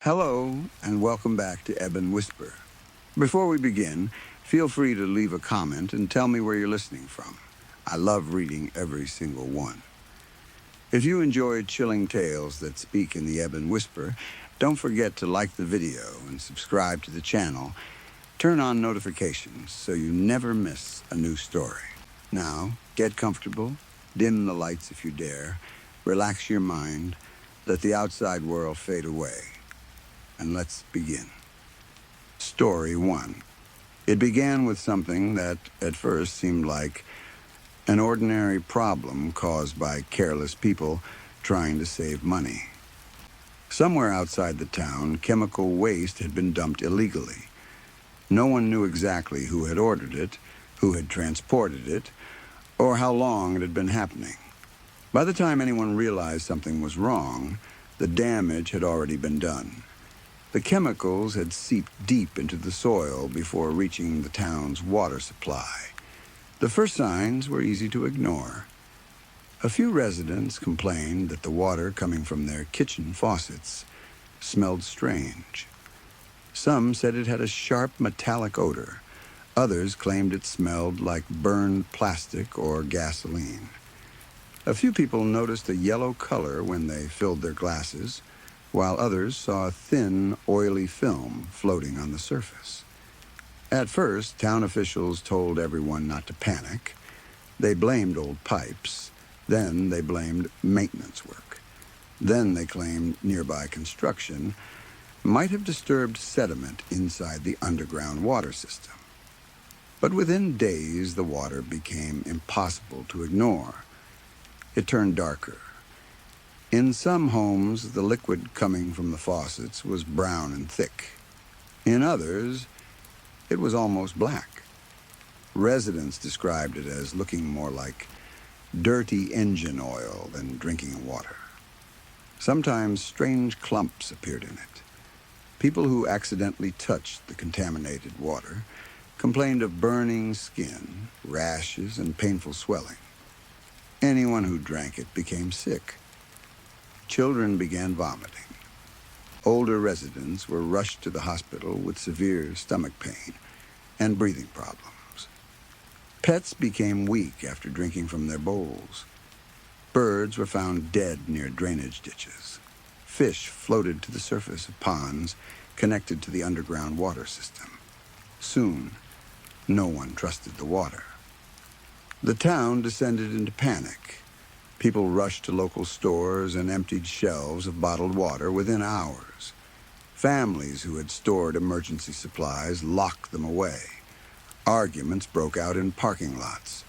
Hello, and welcome back to Ebon Whisper. Before we begin, feel free to leave a comment and tell me where you're listening from. I love reading every single one. If you enjoyed chilling tales that speak in the Ebon Whisper, don't forget to like the video and subscribe to the channel. Turn on notifications so you never miss a new story. Now, get comfortable, dim the lights if you dare, relax your mind, let the outside world fade away, and let's begin. Story 1. It began with something that at first seemed like an ordinary problem caused by careless people trying to save money. Somewhere outside the town, chemical waste had been dumped illegally. No one knew exactly who had ordered it, who had transported it, or how long it had been happening. By the time anyone realized something was wrong, the damage had already been done. The chemicals had seeped deep into the soil before reaching the town's water supply. The first signs were easy to ignore. A few residents complained that the water coming from their kitchen faucets smelled strange. Some said it had a sharp metallic odor. Others claimed it smelled like burned plastic or gasoline. A few people noticed a yellow color when they filled their glasses, while others saw a thin, oily film floating on the surface. At first, town officials told everyone not to panic. They blamed old pipes. Then they blamed maintenance work. Then they claimed nearby construction might have disturbed sediment inside the underground water system. But within days, the water became impossible to ignore. It turned darker. In some homes, the liquid coming from the faucets was brown and thick. In others, it was almost black. Residents described it as looking more like dirty engine oil than drinking water. Sometimes strange clumps appeared in it. People who accidentally touched the contaminated water complained of burning skin, rashes, and painful swelling. Anyone who drank it became sick. Children began vomiting. Older residents were rushed to the hospital with severe stomach pain and breathing problems. Pets became weak after drinking from their bowls. Birds were found dead near drainage ditches. Fish floated to the surface of ponds connected to the underground water system. Soon, no one trusted the water. The town descended into panic. People rushed to local stores and emptied shelves of bottled water within hours. Families who had stored emergency supplies locked them away. Arguments broke out in parking lots.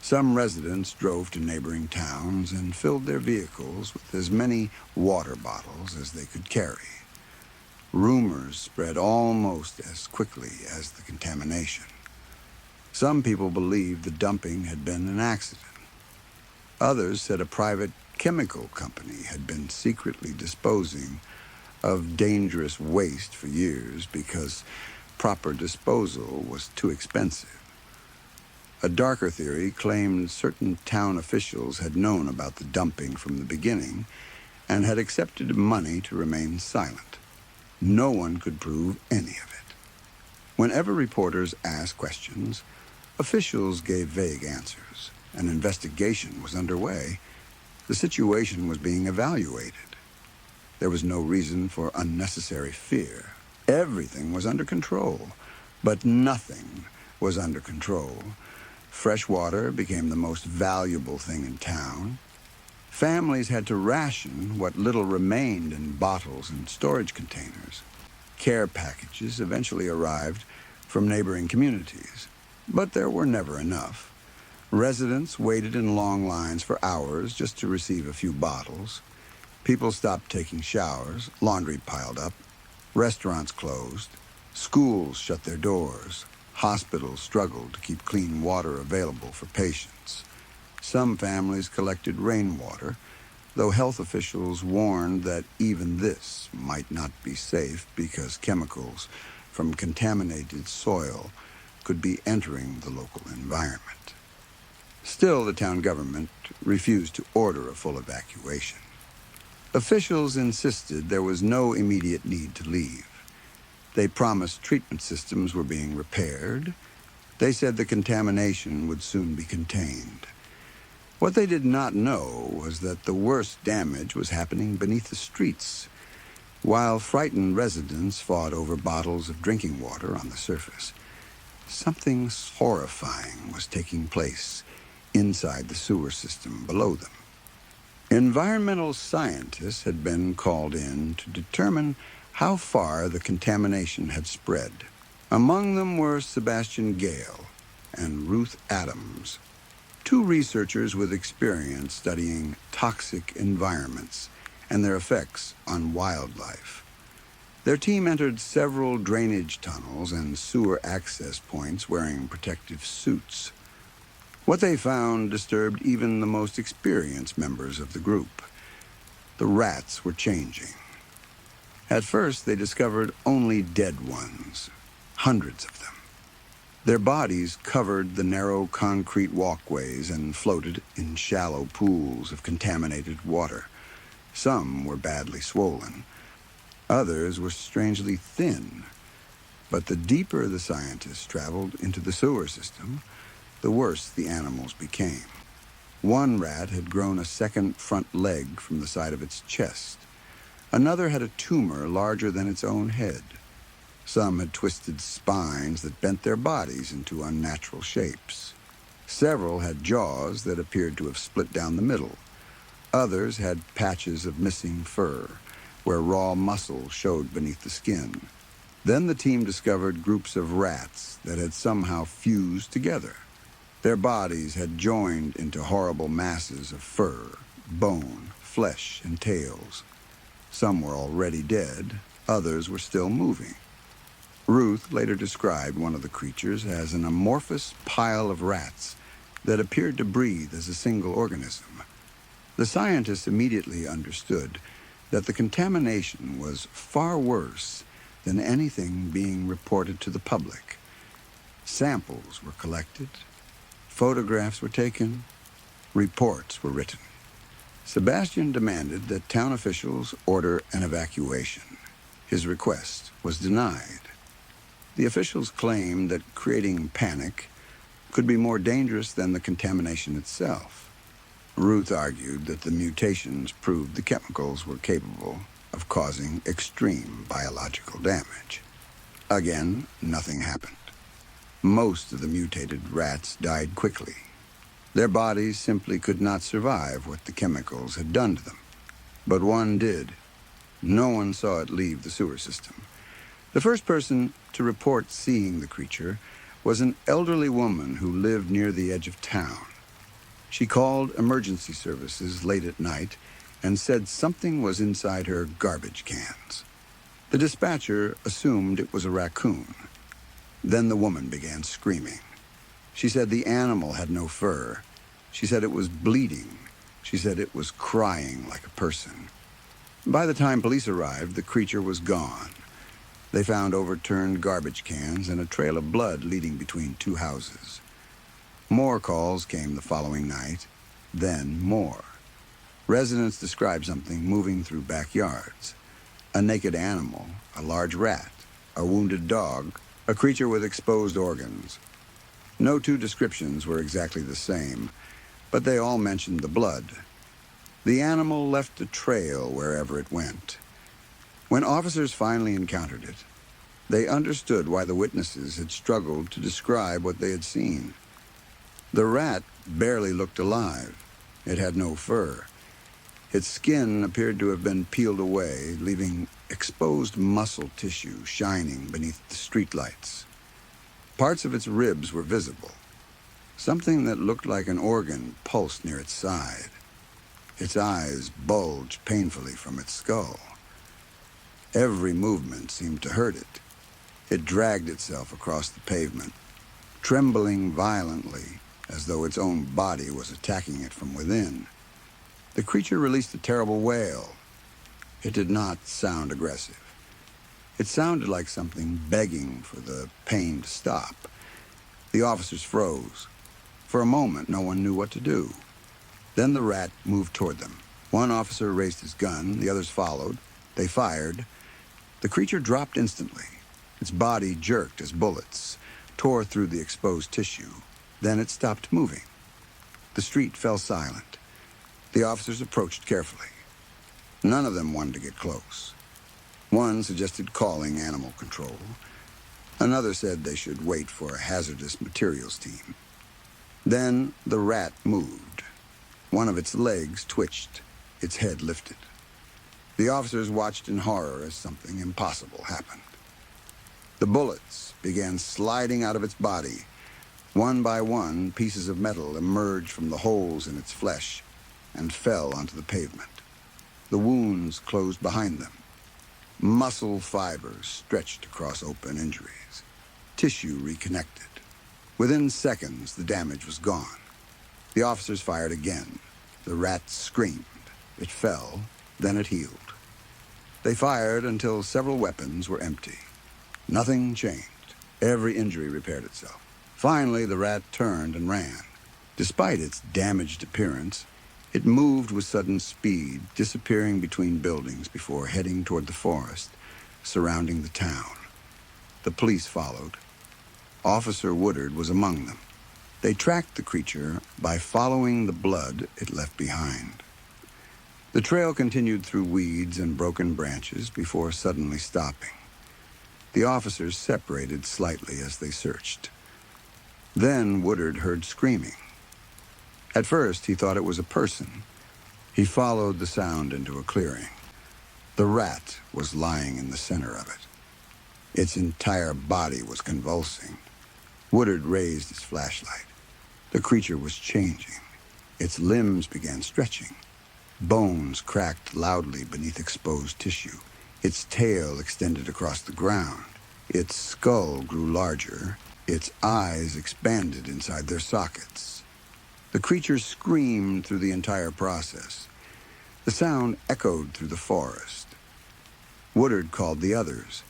Some residents drove to neighboring towns and filled their vehicles with as many water bottles as they could carry. Rumors spread almost as quickly as the contamination. Some people believed the dumping had been an accident. Others said a private chemical company had been secretly disposing of dangerous waste for years because proper disposal was too expensive. A darker theory claimed certain town officials had known about the dumping from the beginning and had accepted money to remain silent. No one could prove any of it. Whenever reporters asked questions, officials gave vague answers. An investigation was underway. The situation was being evaluated. There was no reason for unnecessary fear. Everything was under control, but nothing was under control. Fresh water became the most valuable thing in town. Families had to ration what little remained in bottles and storage containers. Care packages eventually arrived from neighboring communities, but there were never enough. Residents waited in long lines for hours just to receive a few bottles. People stopped taking showers, laundry piled up, restaurants closed, schools shut their doors, hospitals struggled to keep clean water available for patients. Some families collected rainwater, though health officials warned that even this might not be safe because chemicals from contaminated soil could be entering the local environment. Still, the town government refused to order a full evacuation. Officials insisted there was no immediate need to leave. They promised treatment systems were being repaired. They said the contamination would soon be contained. What they did not know was that the worst damage was happening beneath the streets, while frightened residents fought over bottles of drinking water on the surface. Something horrifying was taking place inside the sewer system below them. Environmental scientists had been called in to determine how far the contamination had spread. Among them were Sebastian Gale and Ruth Adams, two researchers with experience studying toxic environments and their effects on wildlife. Their team entered several drainage tunnels and sewer access points wearing protective suits. What they found disturbed even the most experienced members of the group. The rats were changing. At first, they discovered only dead ones, hundreds of them. Their bodies covered the narrow concrete walkways and floated in shallow pools of contaminated water. Some were badly swollen. Others were strangely thin. But the deeper the scientists traveled into the sewer system, the worse the animals became. One rat had grown a second front leg from the side of its chest. Another had a tumor larger than its own head. Some had twisted spines that bent their bodies into unnatural shapes. Several had jaws that appeared to have split down the middle. Others had patches of missing fur, where raw muscle showed beneath the skin. Then the team discovered groups of rats that had somehow fused together. Their bodies had joined into horrible masses of fur, bone, flesh, and tails. Some were already dead, others were still moving. Ruth later described one of the creatures as an amorphous pile of rats that appeared to breathe as a single organism. The scientists immediately understood that the contamination was far worse than anything being reported to the public. Samples were collected, photographs were taken, reports were written. Sebastian demanded that town officials order an evacuation. His request was denied. The officials claimed that creating panic could be more dangerous than the contamination itself. Ruth argued that the mutations proved the chemicals were capable of causing extreme biological damage. Again, nothing happened. Most of the mutated rats died quickly. Their bodies simply could not survive what the chemicals had done to them. But one did. No one saw it leave the sewer system. The first person to report seeing the creature was an elderly woman who lived near the edge of town. She called emergency services late at night and said something was inside her garbage cans. The dispatcher assumed it was a raccoon. Then the woman began screaming. She said the animal had no fur. She said it was bleeding. She said it was crying like a person. By the time police arrived, the creature was gone. They found overturned garbage cans and a trail of blood leading between two houses. More calls came the following night, then more. Residents described something moving through backyards. A naked animal, a large rat, a wounded dog, a creature with exposed organs. No two descriptions were exactly the same, but they all mentioned the blood. The animal left a trail wherever it went. When officers finally encountered it, they understood why the witnesses had struggled to describe what they had seen. The rat barely looked alive. It had no fur. Its skin appeared to have been peeled away, leaving exposed muscle tissue shining beneath the streetlights. Parts of its ribs were visible. Something that looked like an organ pulsed near its side. Its eyes bulged painfully from its skull. Every movement seemed to hurt it. It dragged itself across the pavement, trembling violently as though its own body was attacking it from within. The creature released a terrible wail. It did not sound aggressive. It sounded like something begging for the pain to stop. The officers froze. For a moment, no one knew what to do. Then the rat moved toward them. One officer raised his gun, the others followed. They fired. The creature dropped instantly. Its body jerked as bullets tore through the exposed tissue. Then it stopped moving. The street fell silent. The officers approached carefully. None of them wanted to get close. One suggested calling animal control. Another said they should wait for a hazardous materials team. Then the rat moved. One of its legs twitched. Its head lifted. The officers watched in horror as something impossible happened. The bullets began sliding out of its body. One by one, pieces of metal emerged from the holes in its flesh and fell onto the pavement. The wounds closed behind them. Muscle fibers stretched across open injuries. Tissue reconnected. Within seconds, the damage was gone. The officers fired again. The rat screamed. It fell, then it healed. They fired until several weapons were empty. Nothing changed. Every injury repaired itself. Finally, the rat turned and ran. Despite its damaged appearance, it moved with sudden speed, disappearing between buildings before heading toward the forest surrounding the town. The police followed. Officer Woodard was among them. They tracked the creature by following the blood it left behind. The trail continued through weeds and broken branches before suddenly stopping. The officers separated slightly as they searched. Then Woodard heard screaming. At first, he thought it was a person. He followed the sound into a clearing. The rat was lying in the center of it. Its entire body was convulsing. Woodard raised his flashlight. The creature was changing. Its limbs began stretching. Bones cracked loudly beneath exposed tissue. Its tail extended across the ground. Its skull grew larger. Its eyes expanded inside their sockets. The creature screamed through the entire process. The sound echoed through the forest. Woodard called the others.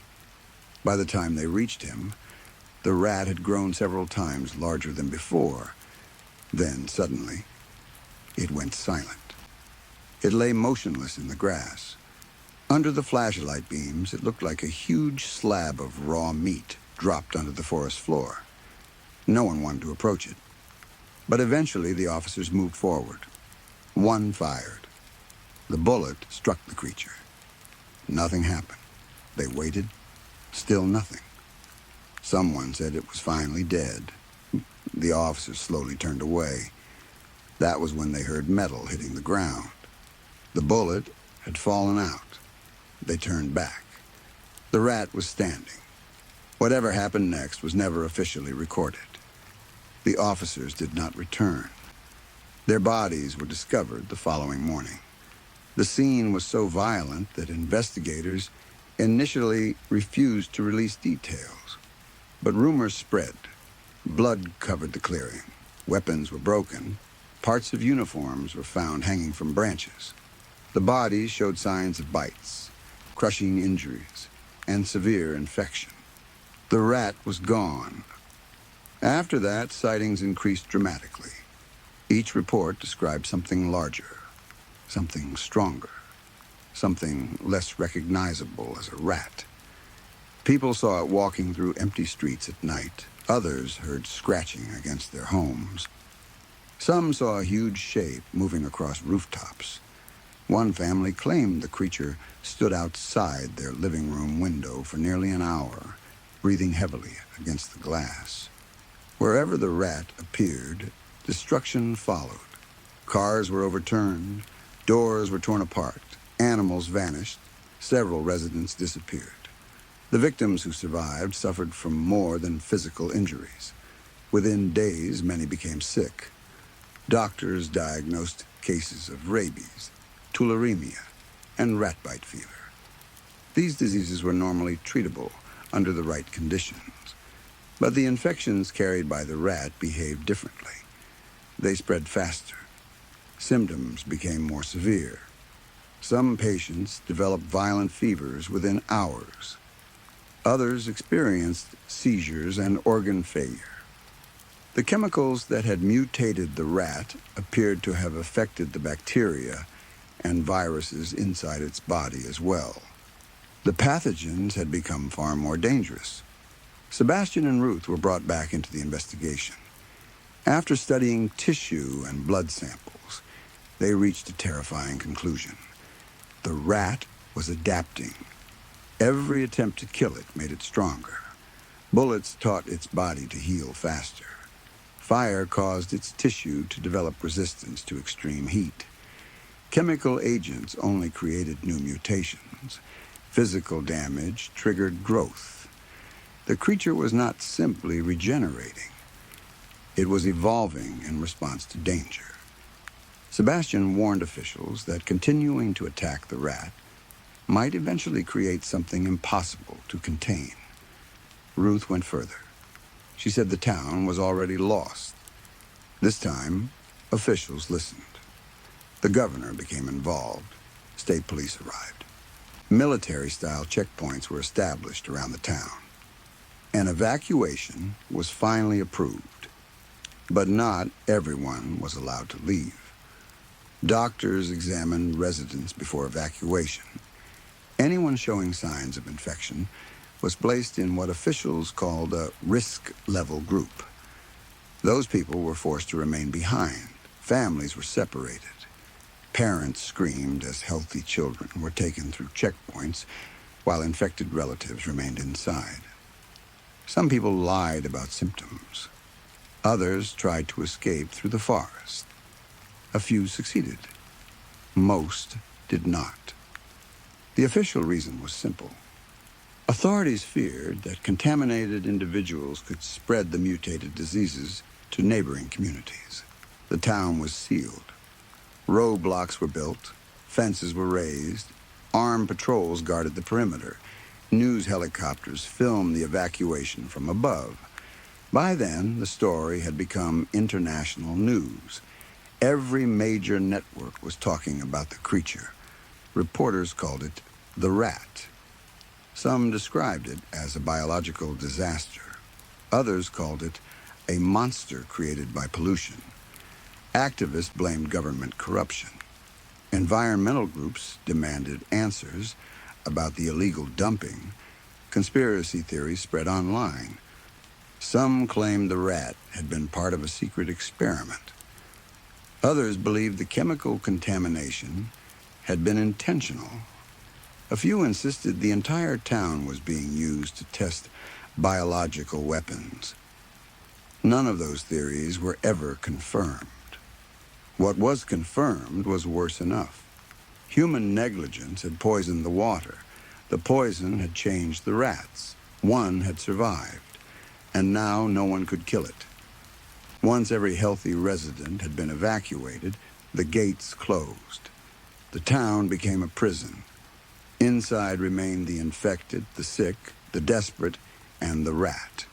By the time they reached him, the rat had grown several times larger than before. Then, suddenly, it went silent. It lay motionless in the grass. Under the flashlight beams, it looked like a huge slab of raw meat dropped onto the forest floor. No one wanted to approach it. But eventually, the officers moved forward. One fired. The bullet struck the creature. Nothing happened. They waited. Still nothing. Someone said it was finally dead. The officers slowly turned away. That was when they heard metal hitting the ground. The bullet had fallen out. They turned back. The rat was standing. Whatever happened next was never officially recorded. The officers did not return. Their bodies were discovered the following morning. The scene was so violent that investigators initially refused to release details. But rumors spread. Blood covered the clearing. Weapons were broken. Parts of uniforms were found hanging from branches. The bodies showed signs of bites, crushing injuries, and severe infection. The rat was gone. After that, sightings increased dramatically. Each report described something larger, something stronger, something less recognizable as a rat. People saw it walking through empty streets at night. Others heard scratching against their homes. Some saw a huge shape moving across rooftops. One family claimed the creature stood outside their living room window for nearly an hour, breathing heavily against the glass. Wherever the rat appeared, destruction followed. Cars were overturned, doors were torn apart, animals vanished, several residents disappeared. The victims who survived suffered from more than physical injuries. Within days, many became sick. Doctors diagnosed cases of rabies, tularemia, and rat bite fever. These diseases were normally treatable under the right conditions, but the infections carried by the rat behaved differently. They spread faster. Symptoms became more severe. Some patients developed violent fevers within hours. Others experienced seizures and organ failure. The chemicals that had mutated the rat appeared to have affected the bacteria and viruses inside its body as well. The pathogens had become far more dangerous. Sebastian and Ruth were brought back into the investigation. After studying tissue and blood samples, they reached a terrifying conclusion. The rat was adapting. Every attempt to kill it made it stronger. Bullets taught its body to heal faster. Fire caused its tissue to develop resistance to extreme heat. Chemical agents only created new mutations. Physical damage triggered growth. The creature was not simply regenerating. It was evolving in response to danger. Sebastian warned officials that continuing to attack the rat might eventually create something impossible to contain. Ruth went further. She said the town was already lost. This time, officials listened. The governor became involved. State police arrived. Military-style checkpoints were established around the town. An evacuation was finally approved, but not everyone was allowed to leave. Doctors examined residents before evacuation. Anyone showing signs of infection was placed in what officials called a risk-level group. Those people were forced to remain behind. Families were separated. Parents screamed as healthy children were taken through checkpoints while infected relatives remained inside. Some people lied about symptoms. Others tried to escape through the forest. A few succeeded. Most did not. The official reason was simple. Authorities feared that contaminated individuals could spread the mutated diseases to neighboring communities. The town was sealed. Roadblocks were built, fences were raised, armed patrols guarded the perimeter. News helicopters filmed the evacuation from above. By then, the story had become international news. Every major network was talking about the creature. Reporters called it the rat. Some described it as a biological disaster. Others called it a monster created by pollution. Activists blamed government corruption. Environmental groups demanded answers about the illegal dumping. Conspiracy theories spread online. Some claimed the rat had been part of a secret experiment. Others believed the chemical contamination had been intentional. A few insisted the entire town was being used to test biological weapons. None of those theories were ever confirmed. What was confirmed was worse enough. Human negligence had poisoned the water. The poison had changed the rats. One had survived, and now no one could kill it. Once every healthy resident had been evacuated, the gates closed. The town became a prison. Inside remained the infected, the sick, the desperate, and the rat.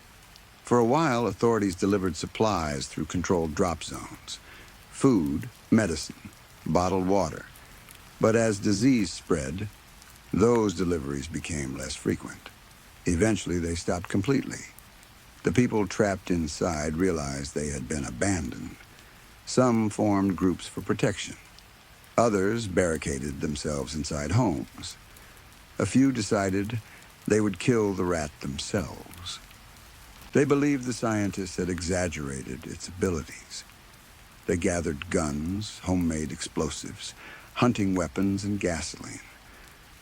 For a while, authorities delivered supplies through controlled drop zones. Food, medicine, bottled water. But as disease spread, those deliveries became less frequent. Eventually, they stopped completely. The people trapped inside realized they had been abandoned. Some formed groups for protection. Others barricaded themselves inside homes. A few decided they would kill the rat themselves. They believed the scientists had exaggerated its abilities. They gathered guns, homemade explosives, hunting weapons, and gasoline.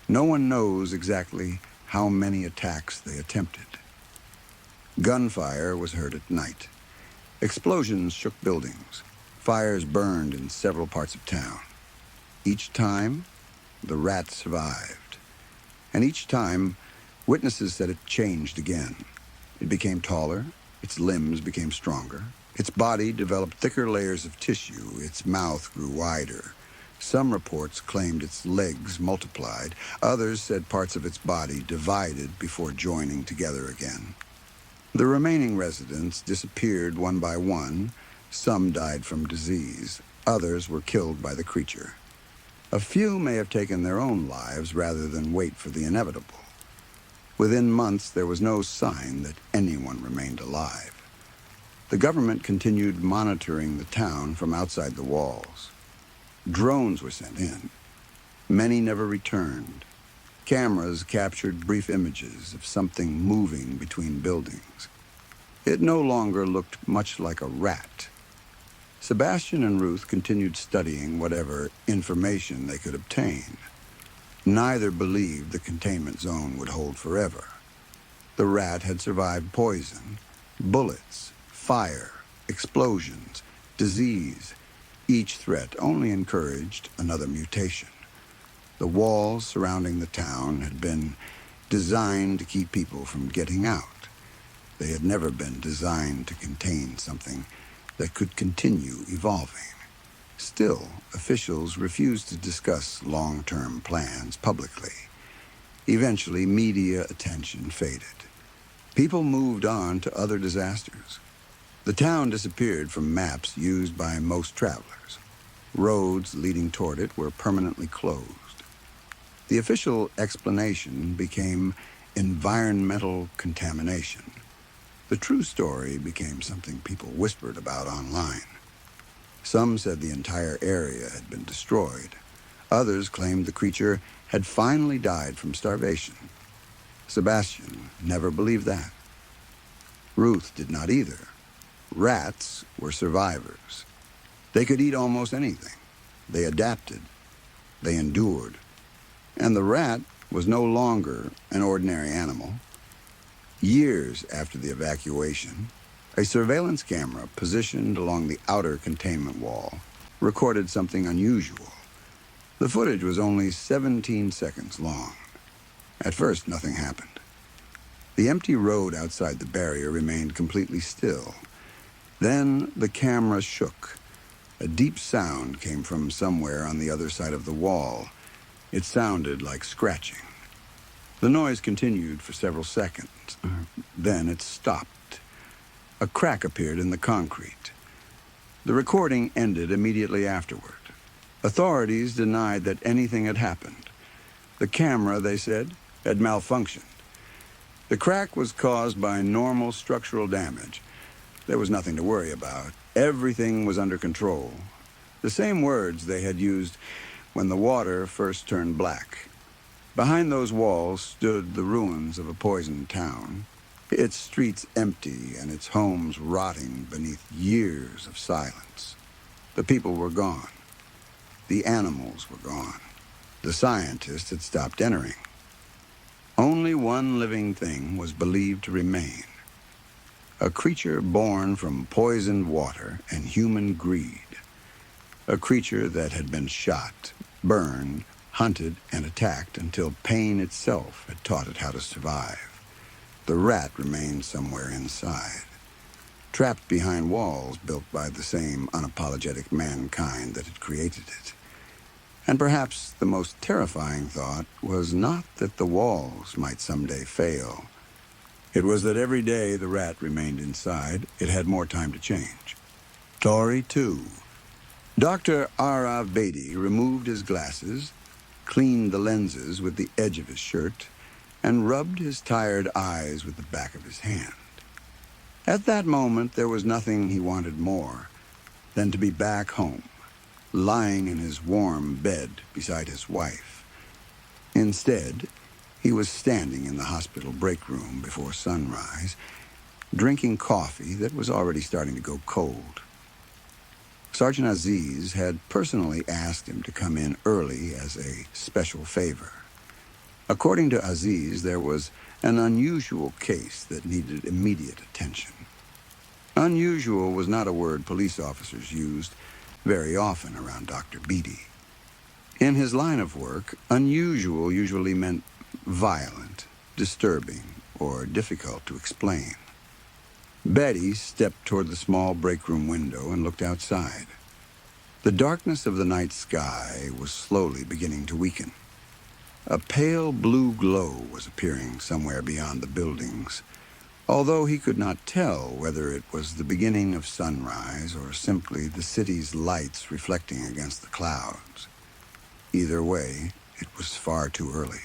No one knows exactly how many attacks they attempted. Gunfire was heard at night. Explosions shook buildings. Fires burned in several parts of town. Each time, the rat survived. And each time, witnesses said it changed again. It became taller, its limbs became stronger, its body developed thicker layers of tissue, its mouth grew wider. Some reports claimed its legs multiplied. Others said parts of its body divided before joining together again. The remaining residents disappeared one by one. Some died from disease. Others were killed by the creature. A few may have taken their own lives rather than wait for the inevitable. Within months, there was no sign that anyone remained alive. The government continued monitoring the town from outside the walls. Drones were sent in. Many never returned. Cameras captured brief images of something moving between buildings. It no longer looked much like a rat. Sebastian and Ruth continued studying whatever information they could obtain. Neither believed the containment zone would hold forever. The rat had survived poison, bullets, fire, explosions, disease. Each threat only encouraged another mutation. The walls surrounding the town had been designed to keep people from getting out. They had never been designed to contain something that could continue evolving. Still, officials refused to discuss long-term plans publicly. Eventually, media attention faded. People moved on to other disasters. The town disappeared from maps used by most travelers. Roads leading toward it were permanently closed. The official explanation became environmental contamination. The true story became something people whispered about online. Some said the entire area had been destroyed. Others claimed the creature had finally died from starvation. Sebastian never believed that. Ruth did not either. Rats were survivors. They could eat almost anything. They adapted. They endured. And the rat was no longer an ordinary animal. Years after the evacuation, a surveillance camera positioned along the outer containment wall recorded something unusual. The footage was only 17 seconds long. At first, nothing happened. The empty road outside the barrier remained completely still. Then the camera shook. A deep sound came from somewhere on the other side of the wall. It sounded like scratching. The noise continued for several seconds. Then it stopped. A crack appeared in the concrete. The recording ended immediately afterward. Authorities denied that anything had happened. The camera, they said, had malfunctioned. The crack was caused by normal structural damage. There was nothing to worry about. Everything was under control. The same words they had used when the water first turned black. Behind those walls stood the ruins of a poisoned town, its streets empty and its homes rotting beneath years of silence. The people were gone. The animals were gone. The scientists had stopped entering. Only one living thing was believed to remain. A creature born from poisoned water and human greed. A creature that had been shot, burned, hunted, and attacked until pain itself had taught it how to survive. The rat remained somewhere inside, trapped behind walls built by the same unapologetic mankind that had created it. And perhaps the most terrifying thought was not that the walls might someday fail. It was that every day the rat remained inside, it had more time to change. Story 2. Dr. Arav Bedi removed his glasses, cleaned the lenses with the edge of his shirt, and rubbed his tired eyes with the back of his hand. At that moment, there was nothing he wanted more than to be back home, lying in his warm bed beside his wife. Instead, he was standing in the hospital break room before sunrise, drinking coffee that was already starting to go cold. Sergeant Aziz had personally asked him to come in early as a special favor. According to Aziz, there was an unusual case that needed immediate attention. Unusual was not a word police officers used very often around Dr. Bedi. In his line of work, unusual usually meant violent, disturbing, or difficult to explain. Betty stepped toward the small break room window and looked outside. The darkness of the night sky was slowly beginning to weaken. A pale blue glow was appearing somewhere beyond the buildings, although he could not tell whether it was the beginning of sunrise or simply the city's lights reflecting against the clouds. Either way, it was far too early.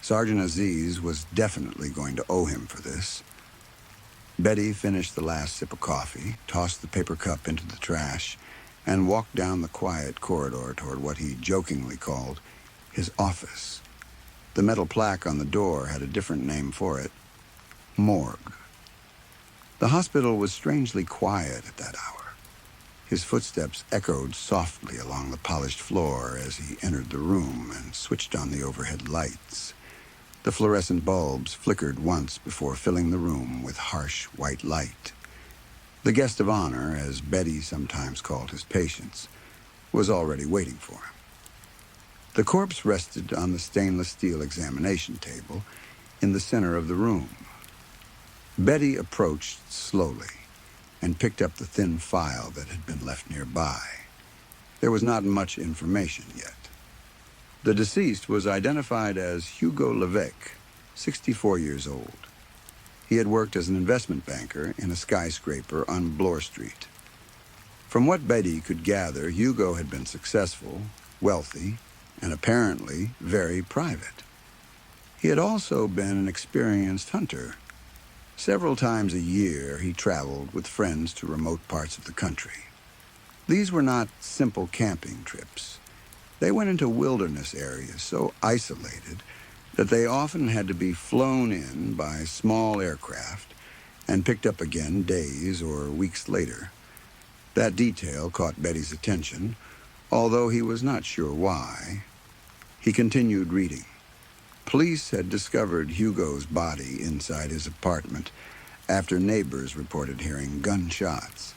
Sergeant Aziz was definitely going to owe him for this. Betty finished the last sip of coffee, tossed the paper cup into the trash, and walked down the quiet corridor toward what he jokingly called his office. The metal plaque on the door had a different name for it: morgue. The hospital was strangely quiet at that hour. His footsteps echoed softly along the polished floor as he entered the room and switched on the overhead lights. The fluorescent bulbs flickered once before filling the room with harsh white light. The guest of honor, as Betty sometimes called his patients, was already waiting for him. The corpse rested on the stainless steel examination table in the center of the room. Betty approached slowly and picked up the thin file that had been left nearby. There was not much information yet. The deceased was identified as Hugo Levesque, 64 years old. He had worked as an investment banker in a skyscraper on Bloor Street. From what Betty could gather, Hugo had been successful, wealthy, and apparently very private. He had also been an experienced hunter. Several times a year, he traveled with friends to remote parts of the country. These were not simple camping trips. They went into wilderness areas so isolated that they often had to be flown in by small aircraft and picked up again days or weeks later. That detail caught Betty's attention, although he was not sure why. He continued reading. Police had discovered Hugo's body inside his apartment after neighbors reported hearing gunshots.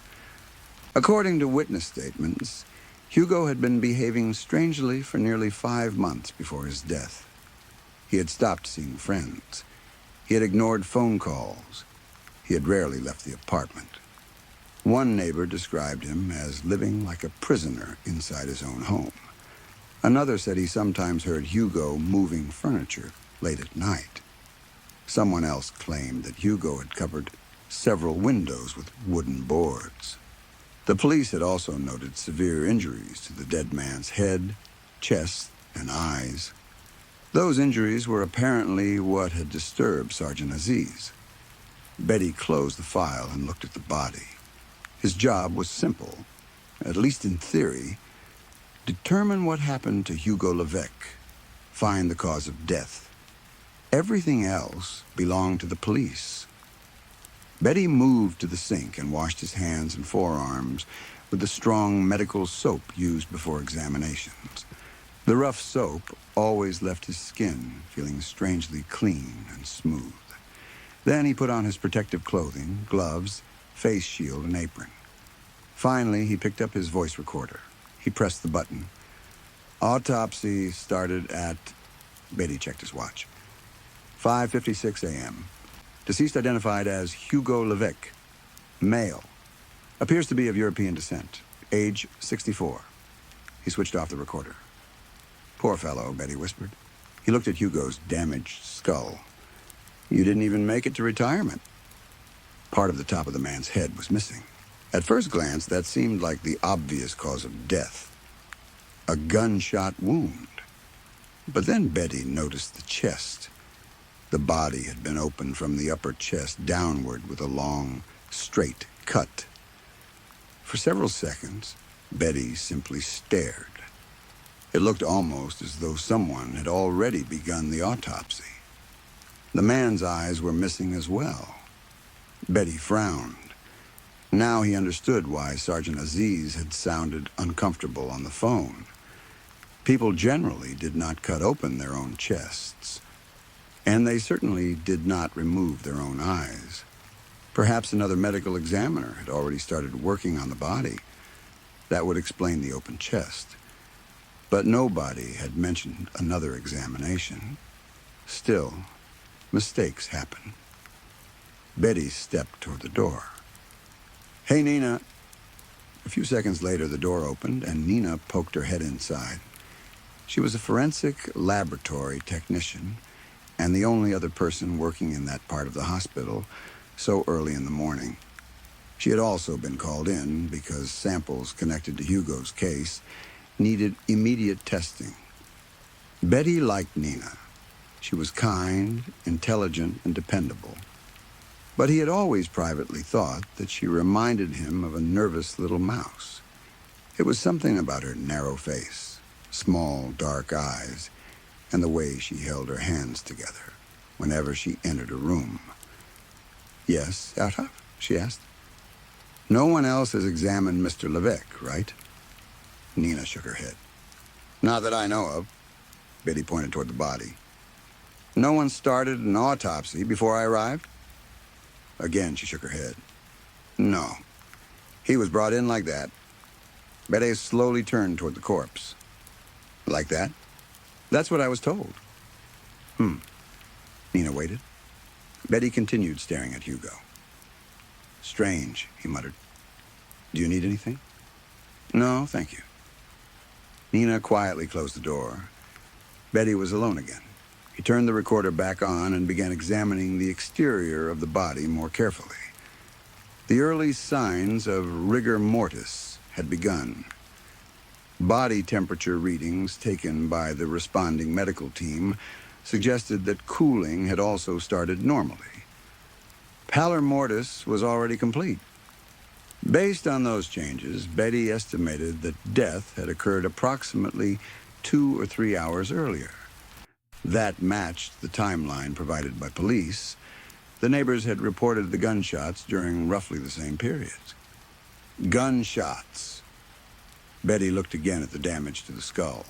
According to witness statements, Hugo had been behaving strangely for nearly 5 months before his death. He had stopped seeing friends. He had ignored phone calls. He had rarely left the apartment. One neighbor described him as living like a prisoner inside his own home. Another said he sometimes heard Hugo moving furniture late at night. Someone else claimed that Hugo had covered several windows with wooden boards. The police had also noted severe injuries to the dead man's head, chest, and eyes. Those injuries were apparently what had disturbed Sergeant Aziz. Betty closed the file and looked at the body. His job was simple, at least in theory: determine what happened to Hugo Levesque, find the cause of death. Everything else belonged to the police. Betty moved to the sink and washed his hands and forearms with the strong medical soap used before examinations. The rough soap always left his skin feeling strangely clean and smooth. Then he put on his protective clothing, gloves, face shield, and apron. Finally, he picked up his voice recorder. He pressed the button. Autopsy started at... Betty checked his watch. 5:56 a.m. Deceased identified as Hugo Levesque. Male. Appears to be of European descent. Age 64. He switched off the recorder. Poor fellow, Betty whispered. He looked at Hugo's damaged skull. You didn't even make it to retirement. Part of the top of the man's head was missing. At first glance, that seemed like the obvious cause of death. A gunshot wound. But then Betty noticed the chest. The body had been opened from the upper chest downward with a long, straight cut. For several seconds, Betty simply stared. It looked almost as though someone had already begun the autopsy. The man's eyes were missing as well. Betty frowned. Now he understood why Sergeant Aziz had sounded uncomfortable on the phone. People generally did not cut open their own chests, and they certainly did not remove their own eyes. Perhaps another medical examiner had already started working on the body. That would explain the open chest. But nobody had mentioned another examination. Still, mistakes happen. Betty stepped toward the door. Hey, Nina. A few seconds later, the door opened, and Nina poked her head inside. She was a forensic laboratory technician, and the only other person working in that part of the hospital so early in the morning. She had also been called in because samples connected to Hugo's case needed immediate testing. Betty liked Nina. She was kind, intelligent, and dependable. But he had always privately thought that she reminded him of a nervous little mouse. It was something about her narrow face, small, dark eyes, and the way she held her hands together whenever she entered a room. "Yes, Outhoff?" she asked. "No one else has examined Mr. Levesque, right?" Nina shook her head. "Not that I know of." Betty pointed toward the body. "No one started an autopsy before I arrived?" Again, she shook her head. "No. He was brought in like that." Betty slowly turned toward the corpse. "Like that?" "That's what I was told." Nina waited. Betty continued staring at Hugo. "Strange," he muttered. "Do you need anything?" "No, thank you." Nina quietly closed the door. Betty was alone again. He turned the recorder back on and began examining the exterior of the body more carefully. The early signs of rigor mortis had begun. Body temperature readings taken by the responding medical team suggested that cooling had also started normally. Pallor mortis was already complete. Based on those changes, Betty estimated that death had occurred approximately 2 or 3 hours earlier. That matched the timeline provided by police. The neighbors had reported the gunshots during roughly the same periods. Gunshots. Betty looked again at the damage to the skull.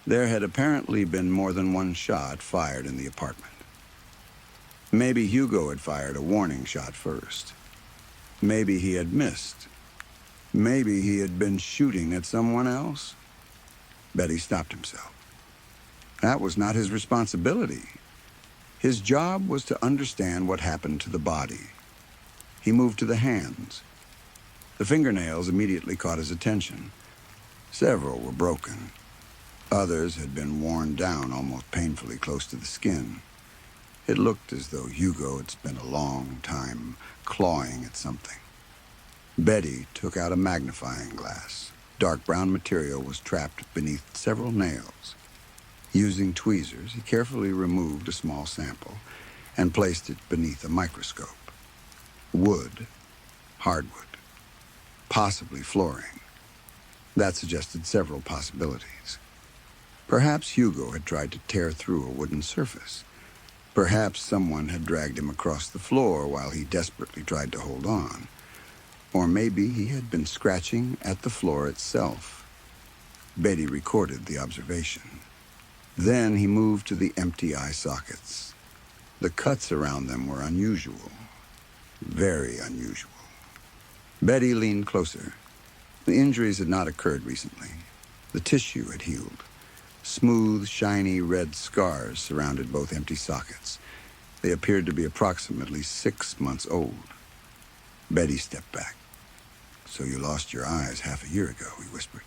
There had apparently been more than one shot fired in the apartment. Maybe Hugo had fired a warning shot first. Maybe he had missed. Maybe he had been shooting at someone else. Betty stopped himself. That was not his responsibility. His job was to understand what happened to the body. He moved to the hands. The fingernails immediately caught his attention. Several were broken. Others had been worn down almost painfully close to the skin. It looked as though Hugo had spent a long time clawing at something. Betty took out a magnifying glass. Dark brown material was trapped beneath several nails. Using tweezers, he carefully removed a small sample and placed it beneath a microscope. Wood, hardwood, possibly flooring. That suggested several possibilities. Perhaps Hugo had tried to tear through a wooden surface. Perhaps someone had dragged him across the floor while he desperately tried to hold on. Or maybe he had been scratching at the floor itself. Betty recorded the observation. Then he moved to the empty eye sockets. The cuts around them were unusual. Very unusual. Betty leaned closer. The injuries had not occurred recently. The tissue had healed. Smooth, shiny red scars surrounded both empty sockets. They appeared to be approximately 6 months old. Betty stepped back. "So you lost your eyes half a year ago," he whispered.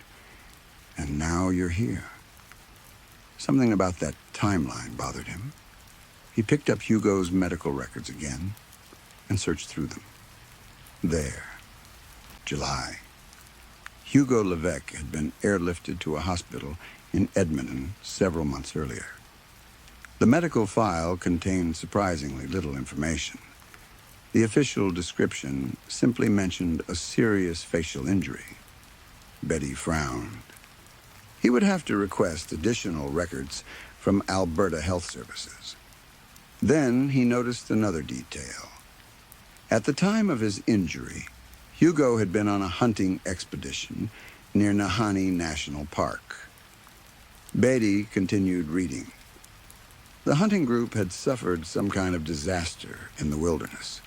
"And now you're here." Something about that timeline bothered him. He picked up Hugo's medical records again and searched through them. There. July. Hugo Levesque had been airlifted to a hospital in Edmonton several months earlier. The medical file contained surprisingly little information. The official description simply mentioned a serious facial injury. Betty frowned. He would have to request additional records from Alberta Health Services. Then he noticed another detail. At the time of his injury, Hugo had been on a hunting expedition near Nahanni National Park. Betty continued reading. The hunting group had suffered some kind of disaster in the wilderness.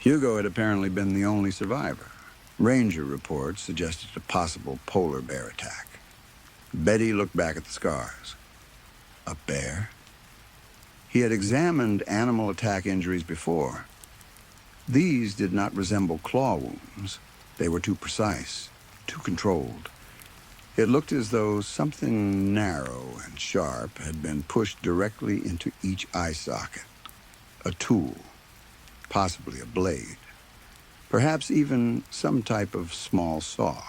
Hugo had apparently been the only survivor. Ranger reports suggested a possible polar bear attack. Betty looked back at the scars. A bear? He had examined animal attack injuries before. These did not resemble claw wounds. They were too precise, too controlled. It looked as though something narrow and sharp had been pushed directly into each eye socket. A tool, possibly a blade, perhaps even some type of small saw.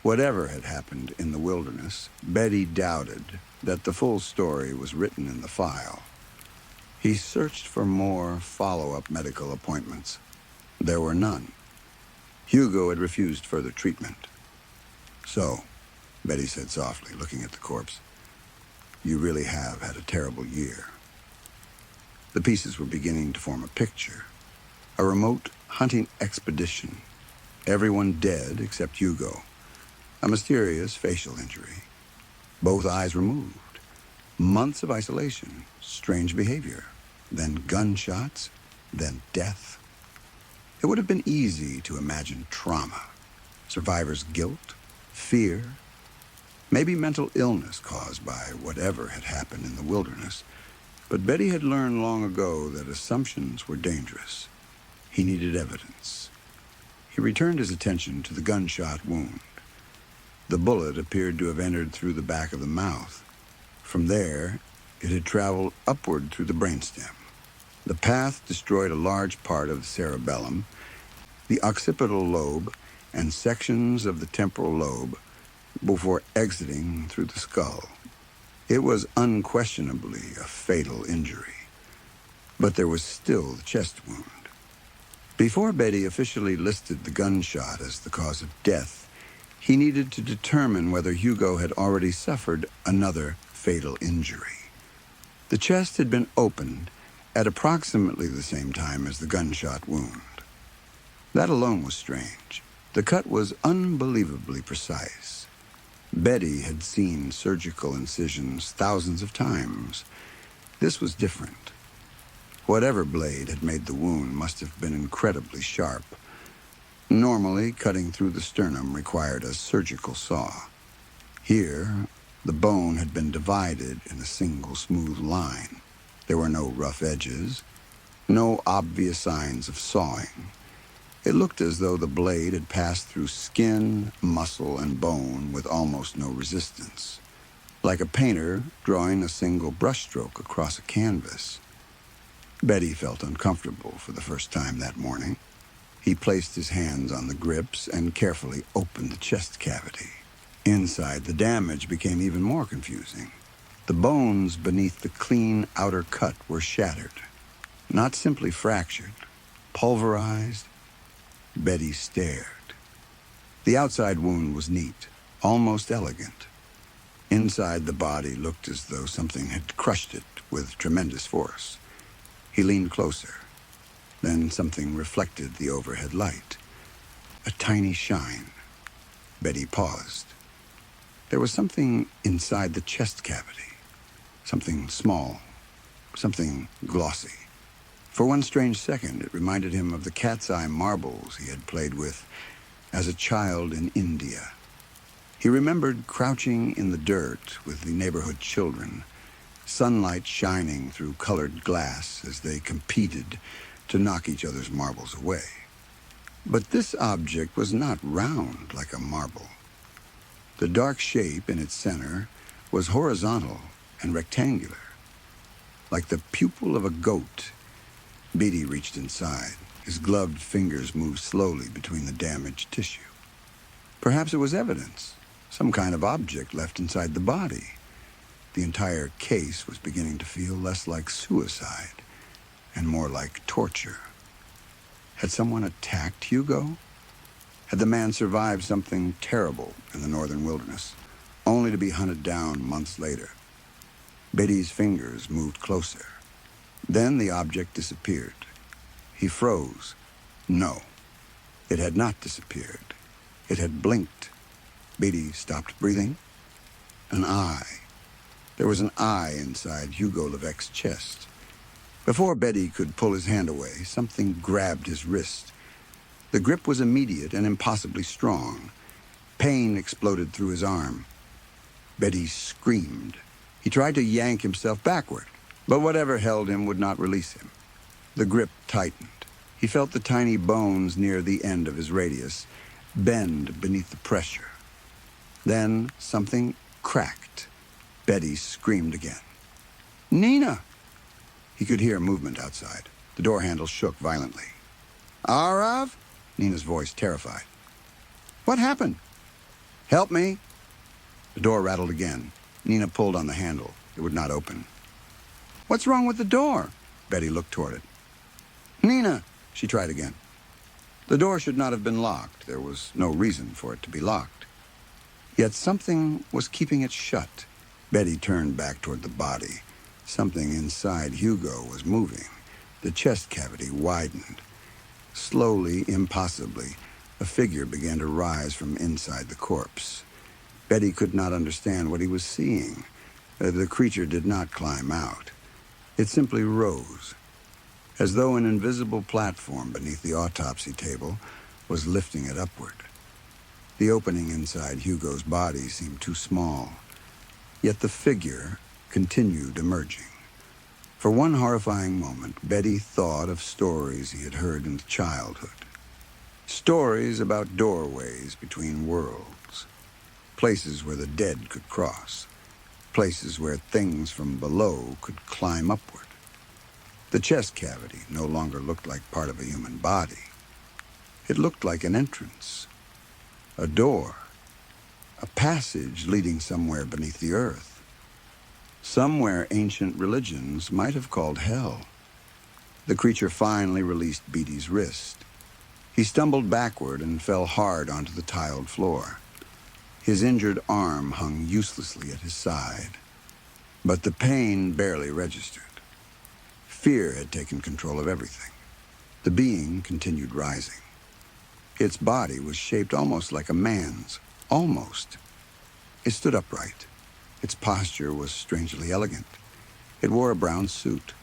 Whatever had happened in the wilderness, Betty doubted that the full story was written in the file. He searched for more follow-up medical appointments. There were none. Hugo had refused further treatment. "So," Betty said softly, looking at the corpse, You really have had a terrible year. The pieces were beginning to form a picture. A remote hunting expedition. Everyone dead except Hugo. A mysterious facial injury. Both eyes removed. Months of isolation. Strange behavior. Then gunshots. Then death. It would have been easy to imagine trauma. Survivor's guilt. Fear. Maybe mental illness caused by whatever had happened in the wilderness. But Betty had learned long ago that assumptions were dangerous. He needed evidence. He returned his attention to the gunshot wound. The bullet appeared to have entered through the back of the mouth. From there, it had traveled upward through the brainstem. The path destroyed a large part of the cerebellum, the occipital lobe, and sections of the temporal lobe before exiting through the skull. It was unquestionably a fatal injury. But there was still the chest wound. Before Betty officially listed the gunshot as the cause of death, he needed to determine whether Hugo had already suffered another fatal injury. The chest had been opened at approximately the same time as the gunshot wound. That alone was strange. The cut was unbelievably precise. Betty had seen surgical incisions thousands of times. This was different. Whatever blade had made the wound must have been incredibly sharp. Normally, cutting through the sternum required a surgical saw. Here, the bone had been divided in a single smooth line. There were no rough edges, no obvious signs of sawing. It looked as though the blade had passed through skin, muscle, and bone with almost no resistance, like a painter drawing a single brushstroke across a canvas. Betty felt uncomfortable for the first time that morning. He placed his hands on the grips and carefully opened the chest cavity. Inside, the damage became even more confusing. The bones beneath the clean outer cut were shattered, not simply fractured, pulverized. Betty stared. The outside wound was neat, almost elegant. Inside, the body looked as though something had crushed it with tremendous force. He leaned closer. Then something reflected the overhead light. A tiny shine. Betty paused. There was something inside the chest cavity. Something small. Something glossy. For one strange second, it reminded him of the cat's eye marbles he had played with as a child in India. He remembered crouching in the dirt with the neighborhood children, sunlight shining through colored glass as they competed to knock each other's marbles away. But this object was not round like a marble. The dark shape in its center was horizontal and rectangular. Like the pupil of a goat, Beatty reached inside. His gloved fingers moved slowly between the damaged tissue. Perhaps it was evidence, some kind of object left inside the body. The entire case was beginning to feel less like suicide and more like torture. Had someone attacked Hugo? Had the man survived something terrible in the northern wilderness, only to be hunted down months later? Betty's fingers moved closer. Then the object disappeared. He froze. No, it had not disappeared. It had blinked. Betty stopped breathing. An eye. There was an eye inside Hugo Levesque's chest. Before Betty could pull his hand away, something grabbed his wrist. The grip was immediate and impossibly strong. Pain exploded through his arm. Betty screamed. He tried to yank himself backward, but whatever held him would not release him. The grip tightened. He felt the tiny bones near the end of his radius bend beneath the pressure. Then something cracked. Betty screamed again. Nina! He could hear movement outside. The door handle shook violently. Arav? Nina's voice terrified. What happened? Help me. The door rattled again. Nina pulled on the handle. It would not open. What's wrong with the door? Betty looked toward it. Nina! She tried again. The door should not have been locked. There was no reason for it to be locked. Yet something was keeping it shut. Betty turned back toward the body. Something inside Hugo was moving. The chest cavity widened. Slowly, impossibly, a figure began to rise from inside the corpse. Betty could not understand what he was seeing. The creature did not climb out. It simply rose, as though an invisible platform beneath the autopsy table was lifting it upward. The opening inside Hugo's body seemed too small, yet the figure continued emerging. For one horrifying moment, Betty thought of stories he had heard in childhood. Stories about doorways between worlds, places where the dead could cross, places where things from below could climb upward. The chest cavity no longer looked like part of a human body. It looked like an entrance, a door, a passage leading somewhere beneath the earth. Somewhere ancient religions might have called hell. The creature finally released Beatty's wrist. He stumbled backward and fell hard onto the tiled floor. His injured arm hung uselessly at his side, but the pain barely registered. Fear had taken control of everything. The being continued rising. Its body was shaped almost like a man's. Almost. It stood upright. Its posture was strangely elegant. It wore a brown suit.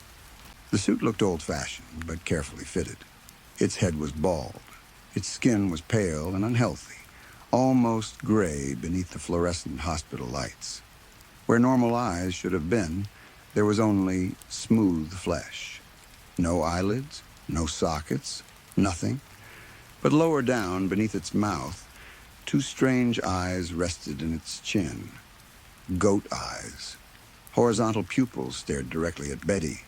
The suit looked old-fashioned, but carefully fitted. Its head was bald. Its skin was pale and unhealthy, almost gray beneath the fluorescent hospital lights. Where normal eyes should have been, there was only smooth flesh. No eyelids, no sockets, nothing. But lower down, beneath its mouth, two strange eyes rested in its chin. Goat eyes. Horizontal pupils stared directly at Betty.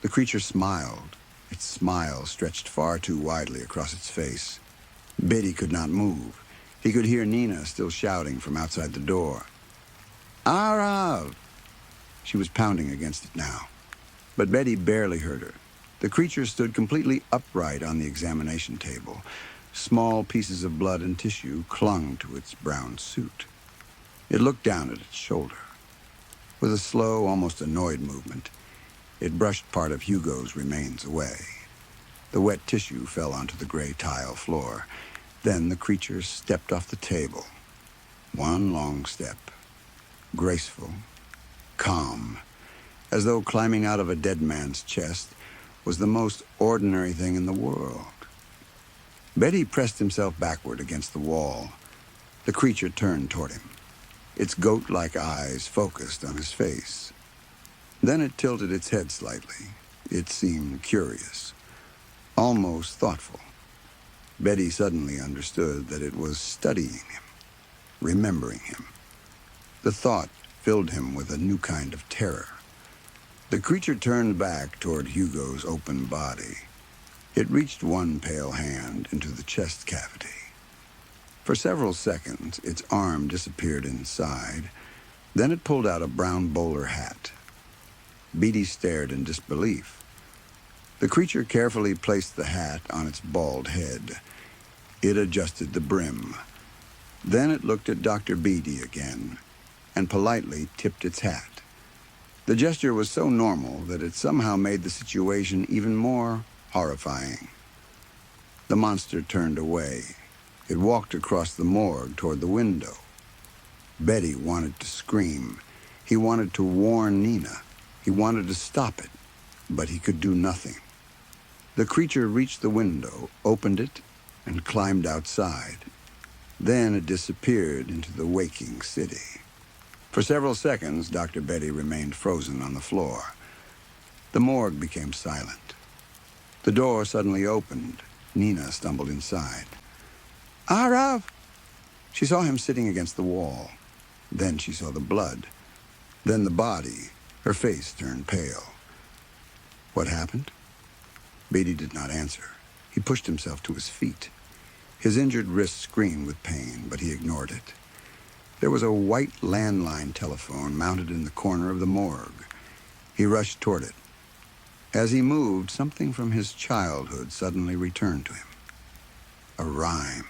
The creature smiled. Its smile stretched far too widely across its face. Betty could not move. He could hear Nina still shouting from outside the door. Arav! She was pounding against it now. But Betty barely heard her. The creature stood completely upright on the examination table. Small pieces of blood and tissue clung to its brown suit. It looked down at its shoulder. With a slow, almost annoyed movement, it brushed part of Hugo's remains away. The wet tissue fell onto the gray tile floor. Then the creature stepped off the table. One long step. Graceful. Calm. As though climbing out of a dead man's chest was the most ordinary thing in the world. Betty pressed himself backward against the wall. The creature turned toward him. Its goat-like eyes focused on his face. Then it tilted its head slightly. It seemed curious, almost thoughtful. Betty suddenly understood that it was studying him, remembering him. The thought filled him with a new kind of terror. The creature turned back toward Hugo's open body. It reached one pale hand into the chest cavity. For several seconds, its arm disappeared inside. Then it pulled out a brown bowler hat. Beatty stared in disbelief. The creature carefully placed the hat on its bald head. It adjusted the brim. Then it looked at Dr. Beatty again and politely tipped its hat. The gesture was so normal that it somehow made the situation even more horrifying. The monster turned away. It walked across the morgue toward the window. Betty wanted to scream. He wanted to warn Nina. He wanted to stop it, but he could do nothing. The creature reached the window, opened it, and climbed outside. Then it disappeared into the waking city. For several seconds, Dr. Betty remained frozen on the floor. The morgue became silent. The door suddenly opened. Nina stumbled inside. Arav! She saw him sitting against the wall. Then she saw the blood. Then the body. Her face turned pale. What happened? Beatty did not answer. He pushed himself to his feet. His injured wrist screamed with pain, but he ignored it. There was a white landline telephone mounted in the corner of the morgue. He rushed toward it. As he moved, something from his childhood suddenly returned to him. A rhyme.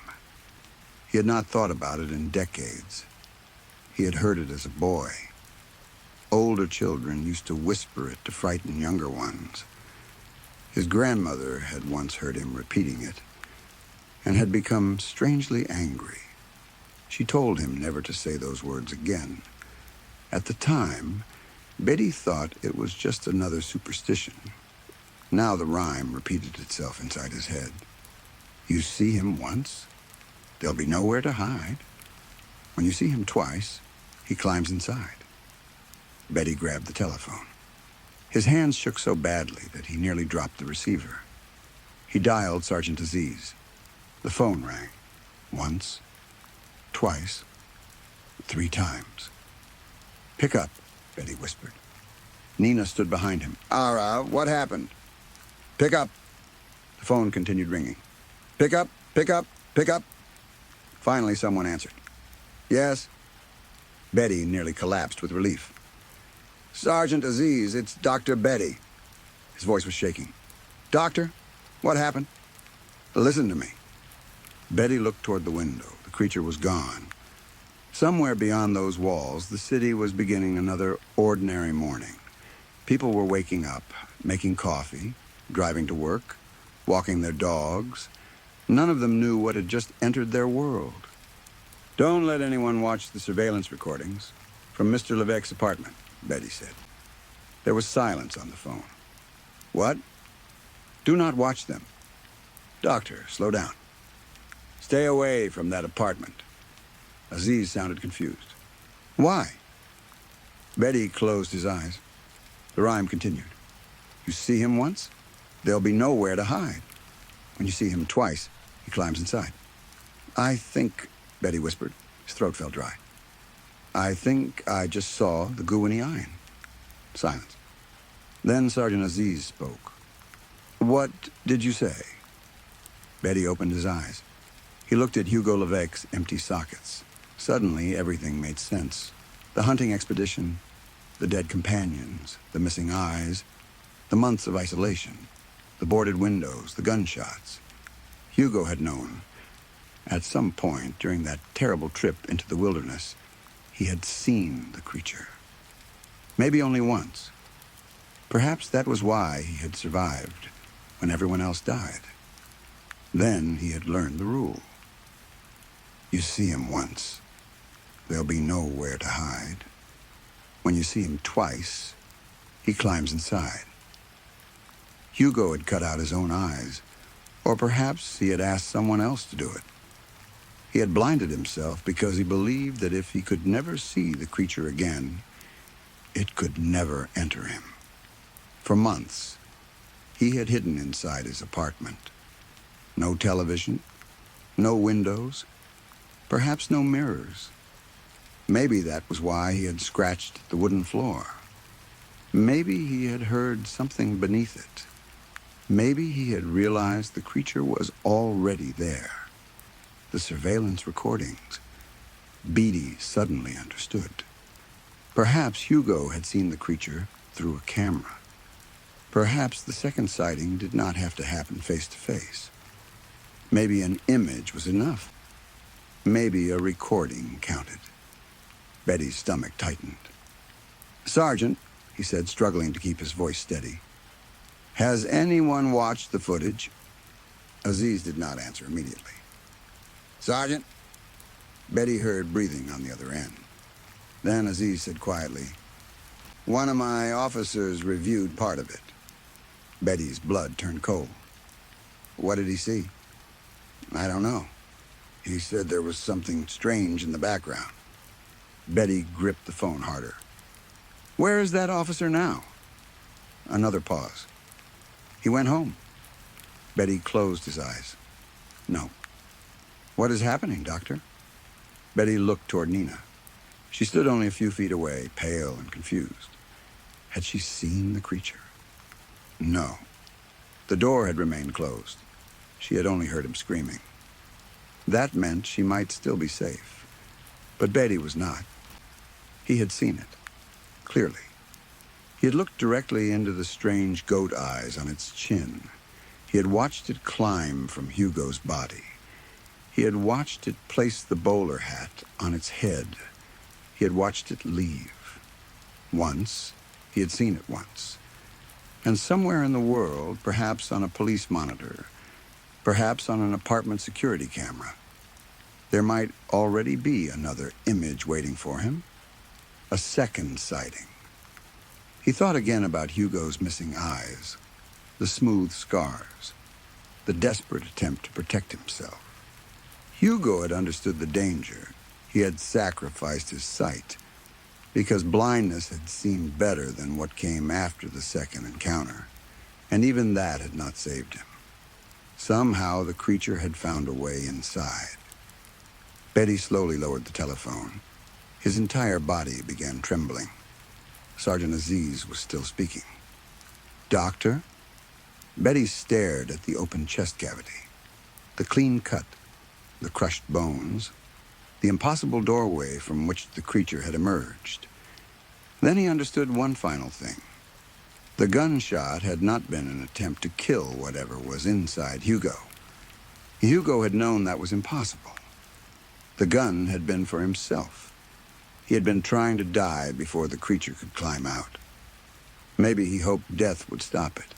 He had not thought about it in decades. He had heard it as a boy. older children used to whisper it to frighten younger ones. His grandmother had once heard him repeating it and had become strangely angry. She told him never to say those words again. At the time, Betty thought it was just another superstition. Now the rhyme repeated itself inside his head. You see him once, there'll be nowhere to hide. When you see him twice, he climbs inside. Betty grabbed the telephone. His hands shook so badly that he nearly dropped the receiver. He dialed Sergeant Aziz. The phone rang. Once, twice, 3 times. Pick up, Betty whispered. Nina stood behind him. Ara, what happened? Pick up. The phone continued ringing. Pick up, pick up, pick up. Finally, someone answered. Yes? Betty nearly collapsed with relief. Sergeant Aziz, it's Dr. Betty. His voice was shaking. Doctor, what happened? Listen to me. Betty looked toward the window. The creature was gone. Somewhere beyond those walls, the city was beginning another ordinary morning. People were waking up, making coffee, driving to work, walking their dogs. None of them knew what had just entered their world. Don't let anyone watch the surveillance recordings from Mr. Levesque's apartment, Betty said. There was silence on the phone. What? Do not watch them. Doctor, slow down. Stay away from that apartment. Aziz sounded confused. Why? Betty closed his eyes. The rhyme continued. You see him once, there'll be nowhere to hide. When you see him twice, he climbs inside. I think, Betty whispered. His throat felt dry. I think I just saw the Guinea Iron. Silence. Then Sergeant Aziz spoke. What did you say? Betty opened his eyes. He looked at Hugo Levesque's empty sockets. Suddenly, everything made sense. The hunting expedition, the dead companions, the missing eyes, the months of isolation, the boarded windows, the gunshots. Hugo had known. At some point during that terrible trip into the wilderness, he had seen the creature. Maybe only once. Perhaps that was why he had survived when everyone else died. Then he had learned the rule. You see him once, there'll be nowhere to hide. When you see him twice, he climbs inside. Hugo had cut out his own eyes, or perhaps he had asked someone else to do it. He had blinded himself because he believed that if he could never see the creature again, it could never enter him. For months, he had hidden inside his apartment. No television, no windows, perhaps no mirrors. Maybe that was why he had scratched the wooden floor. Maybe he had heard something beneath it. Maybe he had realized the creature was already there. The surveillance recordings. Beatty suddenly understood. Perhaps Hugo had seen the creature through a camera. Perhaps the second sighting did not have to happen face to face. Maybe an image was enough. Maybe a recording counted. Betty's stomach tightened. Sergeant, he said, struggling to keep his voice steady, has anyone watched the footage? Aziz did not answer immediately. Sergeant? Betty heard breathing on the other end. Then Aziz said quietly, one of my officers reviewed part of it. Betty's blood turned cold. What did he see? I don't know. He said there was something strange in the background. Betty gripped the phone harder. Where is that officer now? Another pause. He went home. Betty closed his eyes. No. What is happening, Doctor? Betty looked toward Nina. She stood only a few feet away, pale and confused. Had she seen the creature? No. The door had remained closed. She had only heard him screaming. That meant she might still be safe. But Betty was not. He had seen it, clearly. He had looked directly into the strange goat eyes on its chin. He had watched it climb from Hugo's body. He had watched it place the bowler hat on its head. He had watched it leave. Once, he had seen it once. And somewhere in the world, perhaps on a police monitor, perhaps on an apartment security camera, there might already be another image waiting for him, a second sighting. He thought again about Hugo's missing eyes, the smooth scars, the desperate attempt to protect himself. Hugo had understood the danger. He had sacrificed his sight because blindness had seemed better than what came after the second encounter, and even that had not saved him. Somehow the creature had found a way inside. Betty slowly lowered the telephone. His entire body began trembling. Sergeant Aziz was still speaking. "Doctor?" Betty stared at the open chest cavity, the clean cut, the crushed bones, the impossible doorway from which the creature had emerged. Then he understood one final thing. The gunshot had not been an attempt to kill whatever was inside Hugo. Hugo had known that was impossible. The gun had been for himself. He had been trying to die before the creature could climb out. Maybe he hoped death would stop it.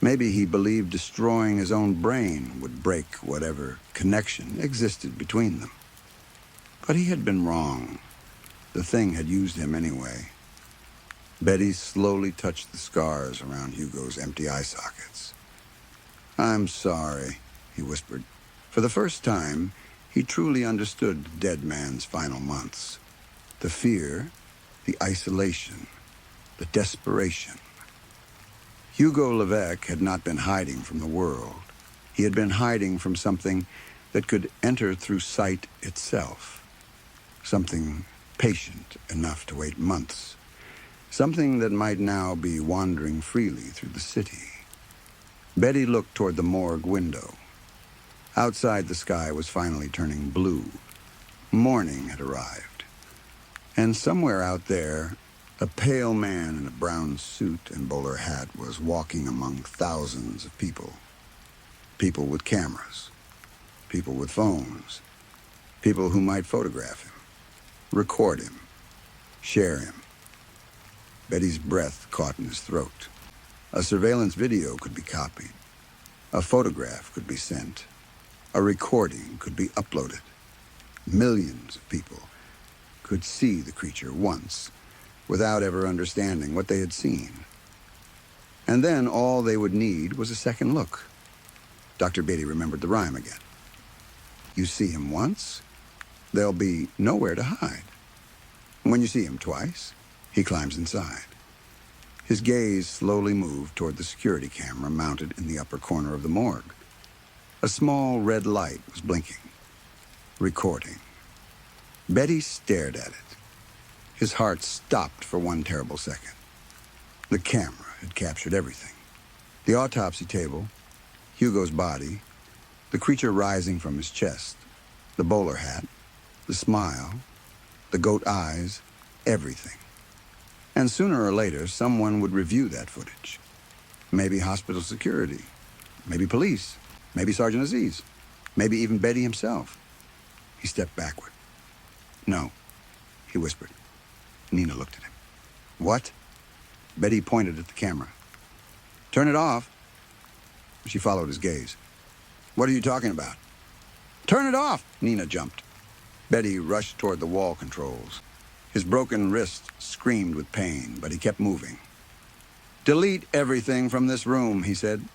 Maybe he believed destroying his own brain would break whatever connection existed between them. But he had been wrong. The thing had used him anyway. Betty slowly touched the scars around Hugo's empty eye sockets. "I'm sorry," he whispered. For the first time, he truly understood the dead man's final months. The fear, the isolation, the desperation. Hugo Levesque had not been hiding from the world. He had been hiding from something that could enter through sight itself. Something patient enough to wait months. Something that might now be wandering freely through the city. Betty looked toward the morgue window. Outside, the sky was finally turning blue. Morning had arrived. And somewhere out there, a pale man in a brown suit and bowler hat was walking among thousands of people. People with cameras. People with phones. People who might photograph him. Record him. Share him. Betty's breath caught in his throat. A surveillance video could be copied. A photograph could be sent. A recording could be uploaded. Millions of people could see the creature once without ever understanding what they had seen. And then all they would need was a second look. Dr. Beatty remembered the rhyme again. You see him once, there'll be nowhere to hide. When you see him twice, he climbs inside. His gaze slowly moved toward the security camera mounted in the upper corner of the morgue. A small red light was blinking. Recording. Betty stared at it. His heart stopped for one terrible second. The camera had captured everything. The autopsy table, Hugo's body, the creature rising from his chest, the bowler hat, the smile, the goat eyes, everything. And sooner or later, someone would review that footage. Maybe hospital security, maybe police, maybe Sergeant Aziz, maybe even Betty himself. He stepped backward. "No," he whispered. Nina looked at him. "What?" Betty pointed at the camera. "Turn it off." She followed his gaze. "What are you talking about?" "Turn it off!" Nina jumped. Betty rushed toward the wall controls. His broken wrist screamed with pain, but he kept moving. "Delete everything from this room," he said.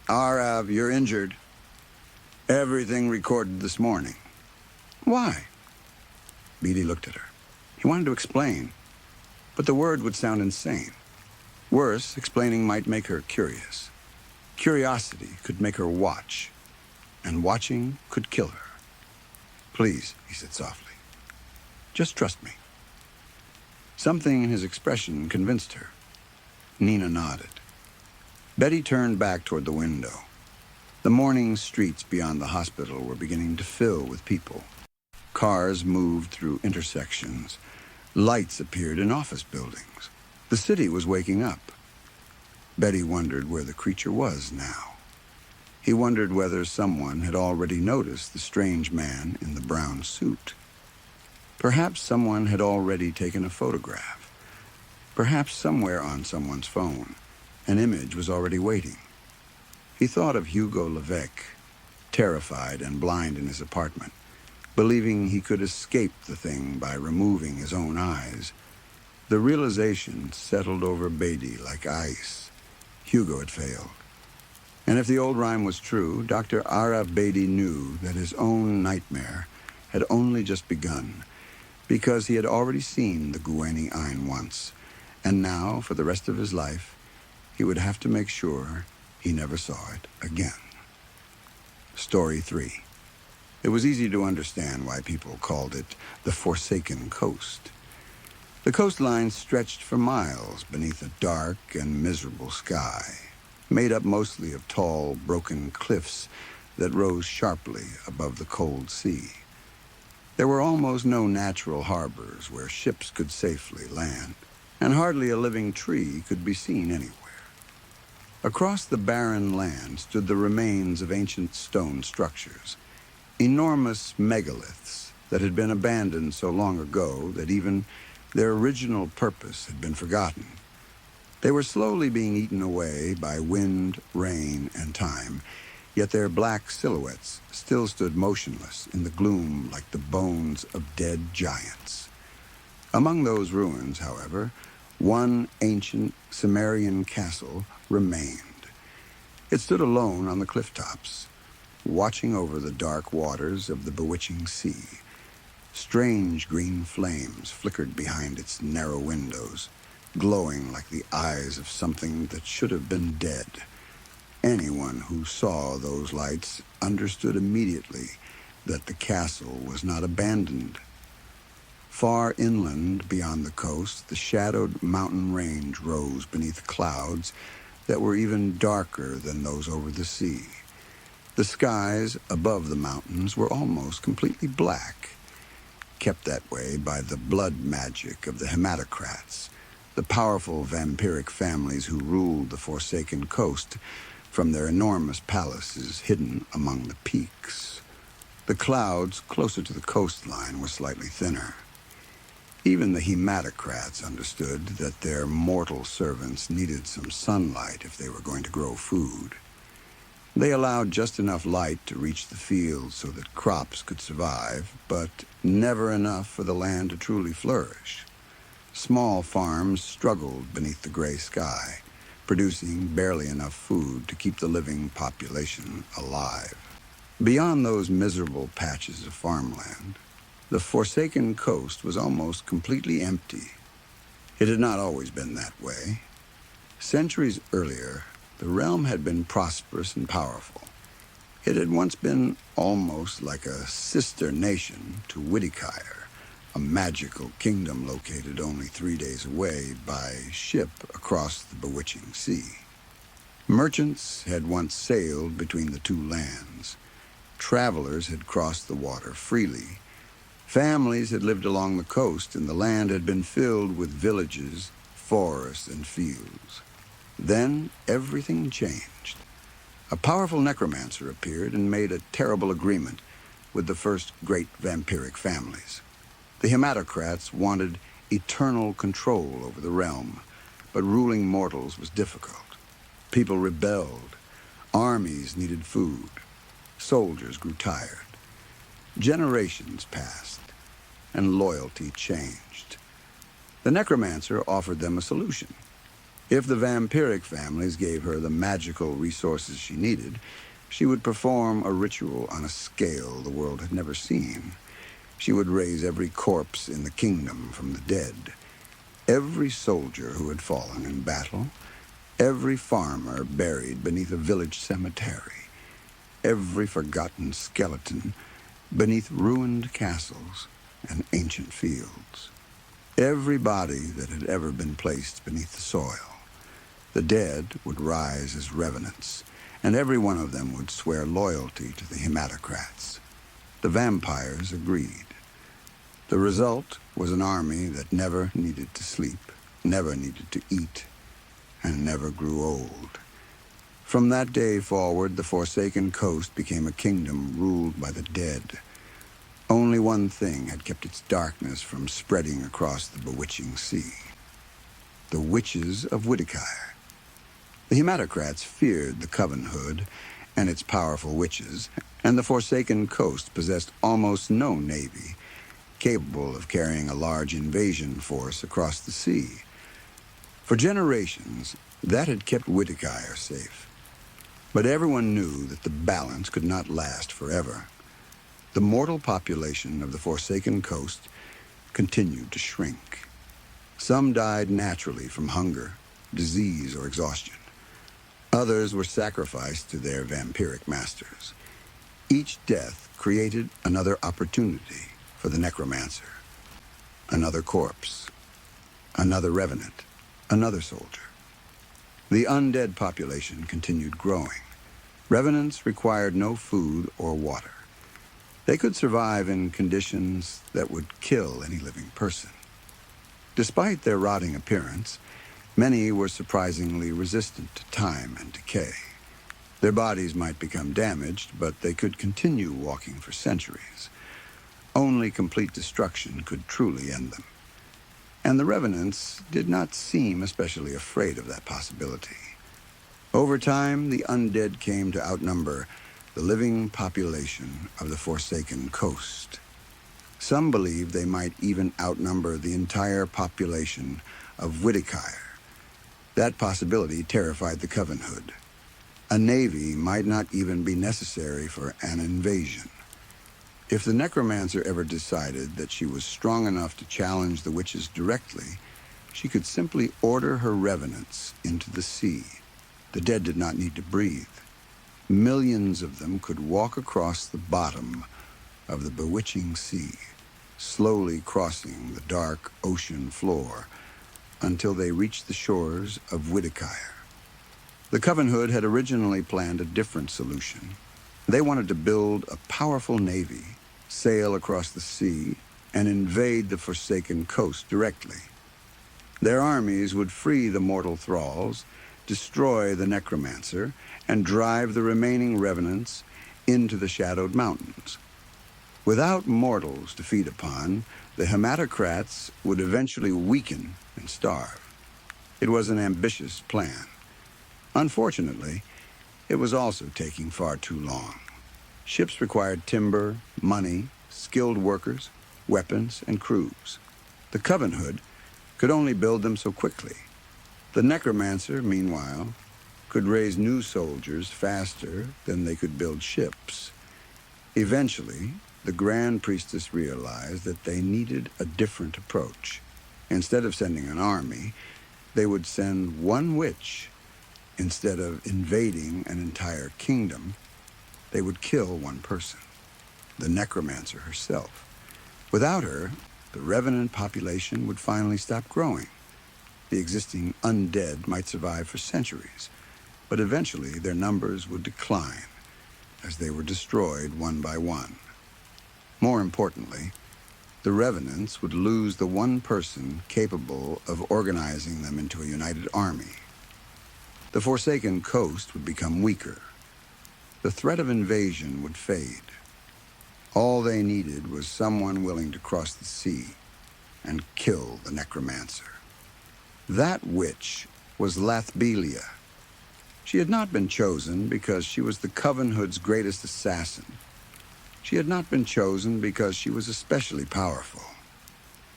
"Arav, you're injured. Everything recorded this morning." "Why?" Beatty looked at her. He wanted to explain, but the word would sound insane. Worse, explaining might make her curious. Curiosity could make her watch, and watching could kill her. "Please," he said softly. "Just trust me." Something in his expression convinced her. Nina nodded. Betty turned back toward the window. The morning streets beyond the hospital were beginning to fill with people. Cars moved through intersections. Lights appeared in office buildings. The city was waking up. Betty wondered where the creature was now. He wondered whether someone had already noticed the strange man in the brown suit. Perhaps someone had already taken a photograph, Perhaps somewhere on someone's phone, an image was already waiting. He thought of Hugo Levesque, terrified and blind in his apartment, believing he could escape the thing by removing his own eyes. The realization settled over Beatty like ice. Hugo had failed. And if the old rhyme was true, Dr. Ara Beatty knew that his own nightmare had only just begun, because he had already seen the Gueni Ein once, and now, for the rest of his life, he would have to make sure he never saw it again. Story 3. It was easy to understand why people called it the Forsaken Coast. The coastline stretched for miles beneath a dark and miserable sky, made up mostly of tall, broken cliffs that rose sharply above the cold sea. There were almost no natural harbors where ships could safely land, and hardly a living tree could be seen anywhere. Across the barren land stood the remains of ancient stone structures, enormous megaliths that had been abandoned so long ago that even their original purpose had been forgotten. They were slowly being eaten away by wind, rain, and time, yet their black silhouettes still stood motionless in the gloom like the bones of dead giants. Among those ruins, however, one ancient Sumerian castle remained. It stood alone on the cliff tops, watching over the dark waters of the bewitching sea. Strange green flames flickered behind its narrow windows, glowing like the eyes of something that should have been dead. Anyone who saw those lights understood immediately that the castle was not abandoned. Far inland beyond the coast, the shadowed mountain range rose beneath clouds that were even darker than those over the sea. The skies above the mountains were almost completely black, kept that way by the blood magic of the hematocrats, the powerful vampiric families who ruled the Forsaken Coast from their enormous palaces hidden among the peaks. The clouds closer to the coastline were slightly thinner. Even the hematocrats understood that their mortal servants needed some sunlight if they were going to grow food. They allowed just enough light to reach the fields so that crops could survive, but never enough for the land to truly flourish. Small farms struggled beneath the gray sky, producing barely enough food to keep the living population alive. Beyond those miserable patches of farmland, the Forsaken Coast was almost completely empty. It had not always been that way. Centuries earlier, the realm had been prosperous and powerful. It had once been almost like a sister nation to Wittikyre, a magical kingdom located only 3 days away by ship across the bewitching sea. Merchants had once sailed between the two lands. Travelers had crossed the water freely. Families had lived along the coast, and the land had been filled with villages, forests, and fields. Then everything changed. A powerful necromancer appeared and made a terrible agreement with the first great vampiric families. The hematocrats wanted eternal control over the realm, but ruling mortals was difficult. People rebelled. Armies needed food. Soldiers grew tired. Generations passed, and loyalty changed. The necromancer offered them a solution. If the vampiric families gave her the magical resources she needed, she would perform a ritual on a scale the world had never seen. She would raise every corpse in the kingdom from the dead, every soldier who had fallen in battle, every farmer buried beneath a village cemetery, every forgotten skeleton beneath ruined castles and ancient fields, every body that had ever been placed beneath the soil. The dead would rise as revenants, and every one of them would swear loyalty to the hematocrats. The vampires agreed. The result was an army that never needed to sleep, never needed to eat, and never grew old. From that day forward, the Forsaken Coast became a kingdom ruled by the dead. Only one thing had kept its darkness from spreading across the bewitching sea: the witches of Witticyre. The hematocrats feared the Covenhood and its powerful witches, and the Forsaken Coast possessed almost no navy capable of carrying a large invasion force across the sea. For generations, that had kept Witticyre safe. But everyone knew that the balance could not last forever. The mortal population of the Forsaken Coast continued to shrink. Some died naturally from hunger, disease, or exhaustion. Others were sacrificed to their vampiric masters. Each death created another opportunity for the necromancer. Another corpse, another revenant, another soldier. The undead population continued growing. Revenants required no food or water. They could survive in conditions that would kill any living person. Despite their rotting appearance, many were surprisingly resistant to time and decay. Their bodies might become damaged, but they could continue walking for centuries. Only complete destruction could truly end them. And the Revenants did not seem especially afraid of that possibility. Over time, the undead came to outnumber the living population of the Forsaken Coast. Some believed they might even outnumber the entire population of Witticyre. That possibility terrified the Covenhood. A navy might not even be necessary for an invasion. If the necromancer ever decided that she was strong enough to challenge the witches directly, she could simply order her revenants into the sea. The dead did not need to breathe. Millions of them could walk across the bottom of the bewitching sea, slowly crossing the dark ocean floor until they reached the shores of Witticyre. The Covenhood had originally planned a different solution. They wanted to build a powerful navy, sail across the sea, and invade the Forsaken Coast directly. Their armies would free the mortal thralls, destroy the necromancer, and drive the remaining revenants into the Shadowed Mountains. Without mortals to feed upon, the hematocrats would eventually weaken and starve. It was an ambitious plan. Unfortunately, it was also taking far too long. Ships required timber, money, skilled workers, weapons, and crews. The Covenhood could only build them so quickly. The necromancer, meanwhile, could raise new soldiers faster than they could build ships. Eventually, the Grand Priestess realized that they needed a different approach. Instead of sending an army, they would send one witch. Instead of invading an entire kingdom, they would kill one person, the necromancer herself. Without her, the revenant population would finally stop growing. The existing undead might survive for centuries, but eventually their numbers would decline as they were destroyed one by one. More importantly, the revenants would lose the one person capable of organizing them into a united army. The Forsaken Coast would become weaker. The threat of invasion would fade. All they needed was someone willing to cross the sea and kill the necromancer. That witch was Lathbelia. She had not been chosen because she was the Covenhood's greatest assassin. She had not been chosen because she was especially powerful.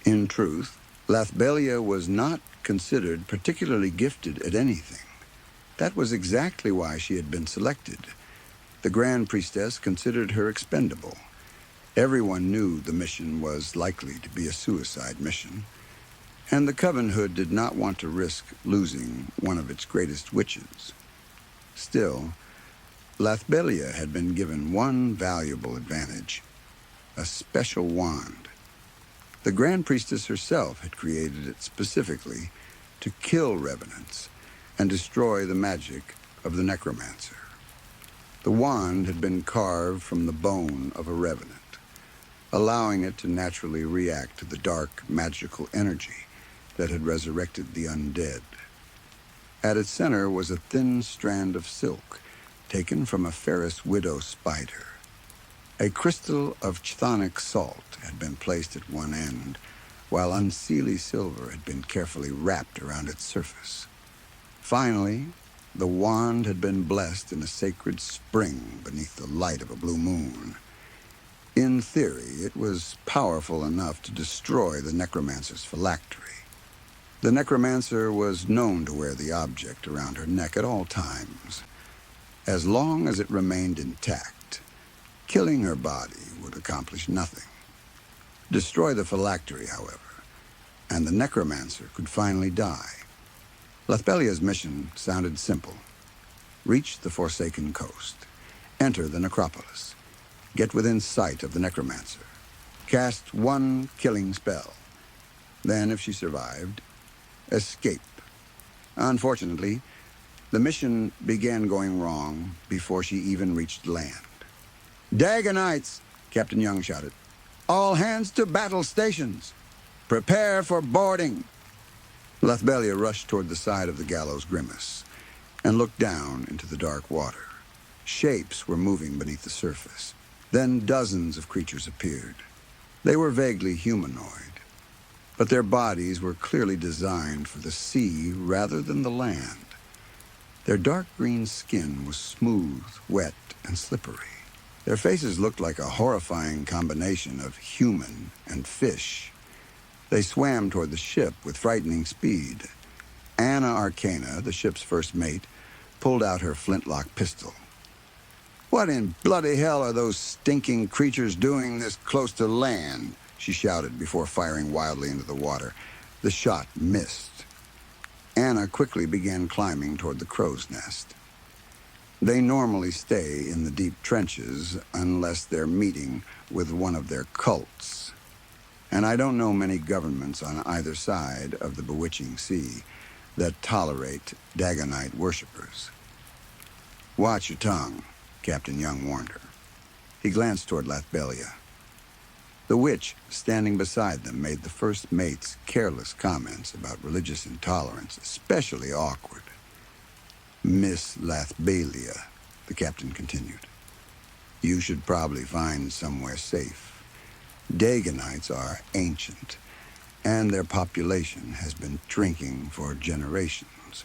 In truth, Lathbelia was not considered particularly gifted at anything. That was exactly why she had been selected. The Grand Priestess considered her expendable. Everyone knew the mission was likely to be a suicide mission, and the Covenhood did not want to risk losing one of its greatest witches. Still, Lathbelia had been given one valuable advantage, a special wand. The Grand Priestess herself had created it specifically to kill revenants and destroy the magic of the necromancer. The wand had been carved from the bone of a revenant, allowing it to naturally react to the dark, magical energy that had resurrected the undead. At its center was a thin strand of silk taken from a Ferris widow spider. A crystal of chthonic salt had been placed at one end, while unseelie silver had been carefully wrapped around its surface. Finally, the wand had been blessed in a sacred spring beneath the light of a blue moon. In theory, it was powerful enough to destroy the necromancer's phylactery. The necromancer was known to wear the object around her neck at all times. As long as it remained intact, killing her body would accomplish nothing. Destroy the phylactery, however, and the necromancer could finally die. Lathbelia's mission sounded simple. Reach the Forsaken Coast. Enter the necropolis. Get within sight of the necromancer. Cast one killing spell. Then, if she survived, escape. Unfortunately, the mission began going wrong before she even reached land. "Dagonites!" Captain Young shouted. "All hands to battle stations! Prepare for boarding!" Lathbelia rushed toward the side of the gallows grimace and looked down into the dark water. Shapes were moving beneath the surface. Then dozens of creatures appeared. They were vaguely humanoid, but their bodies were clearly designed for the sea rather than the land. Their dark green skin was smooth, wet, and slippery. Their faces looked like a horrifying combination of human and fish. They swam toward the ship with frightening speed. Anna Arcana, the ship's first mate, pulled out her flintlock pistol. "What in bloody hell are those stinking creatures doing this close to land?" she shouted before firing wildly into the water. The shot missed. Anna quickly began climbing toward the crow's nest. They normally stay in the deep trenches unless they're meeting with one of their cults. And I don't know many governments on either side of the bewitching sea that tolerate Dagonite worshippers. "Watch your tongue," Captain Young warned her. He glanced toward Lathbelia. The witch, standing beside them, made the first mate's careless comments about religious intolerance especially awkward. "Miss Lathbelia," the captain continued, "you should probably find somewhere safe. Dagonites are ancient, and their population has been drinking for generations.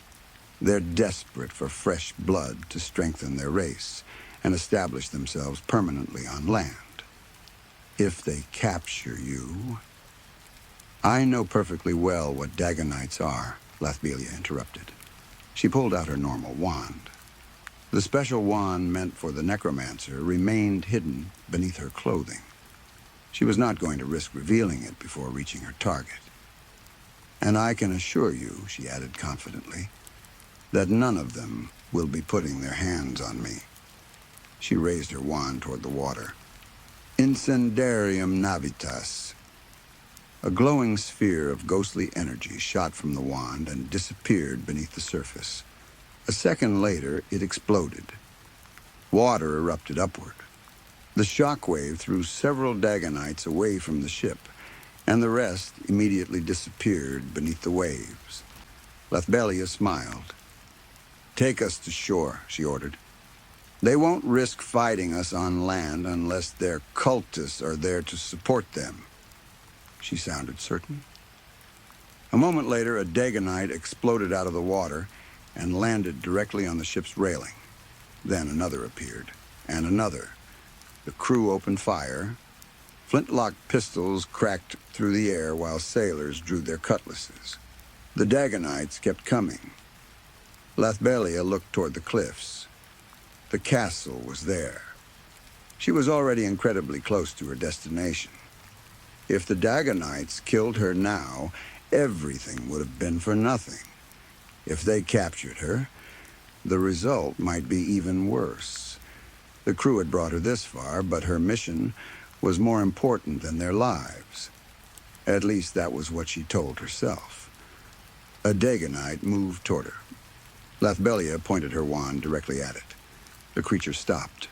They're desperate for fresh blood to strengthen their race and establish themselves permanently on land. If they capture you..." "I know perfectly well what Dagonites are," Lathbelia interrupted. She pulled out her normal wand. The special wand meant for the necromancer remained hidden beneath her clothing. She was not going to risk revealing it before reaching her target. "And I can assure you," she added confidently, "that none of them will be putting their hands on me." She raised her wand toward the water. "Incendarium navitas." A glowing sphere of ghostly energy shot from the wand and disappeared beneath the surface. A second later, it exploded. Water erupted upward. The shockwave threw several Dagonites away from the ship, and the rest immediately disappeared beneath the waves. Lathbelia smiled. "Take us to shore," she ordered. "They won't risk fighting us on land unless their cultists are there to support them." She sounded certain. A moment later, a Dagonite exploded out of the water and landed directly on the ship's railing. Then another appeared, and another. The crew opened fire. Flintlock pistols cracked through the air while sailors drew their cutlasses. The Dagonites kept coming. Lathbelia looked toward the cliffs. The castle was there. She was already incredibly close to her destination. If the Dagonites killed her now, everything would have been for nothing. If they captured her, the result might be even worse. The crew had brought her this far, but her mission was more important than their lives. At least that was what she told herself. A Dagonite moved toward her. Lathbelia pointed her wand directly at it. The creature stopped.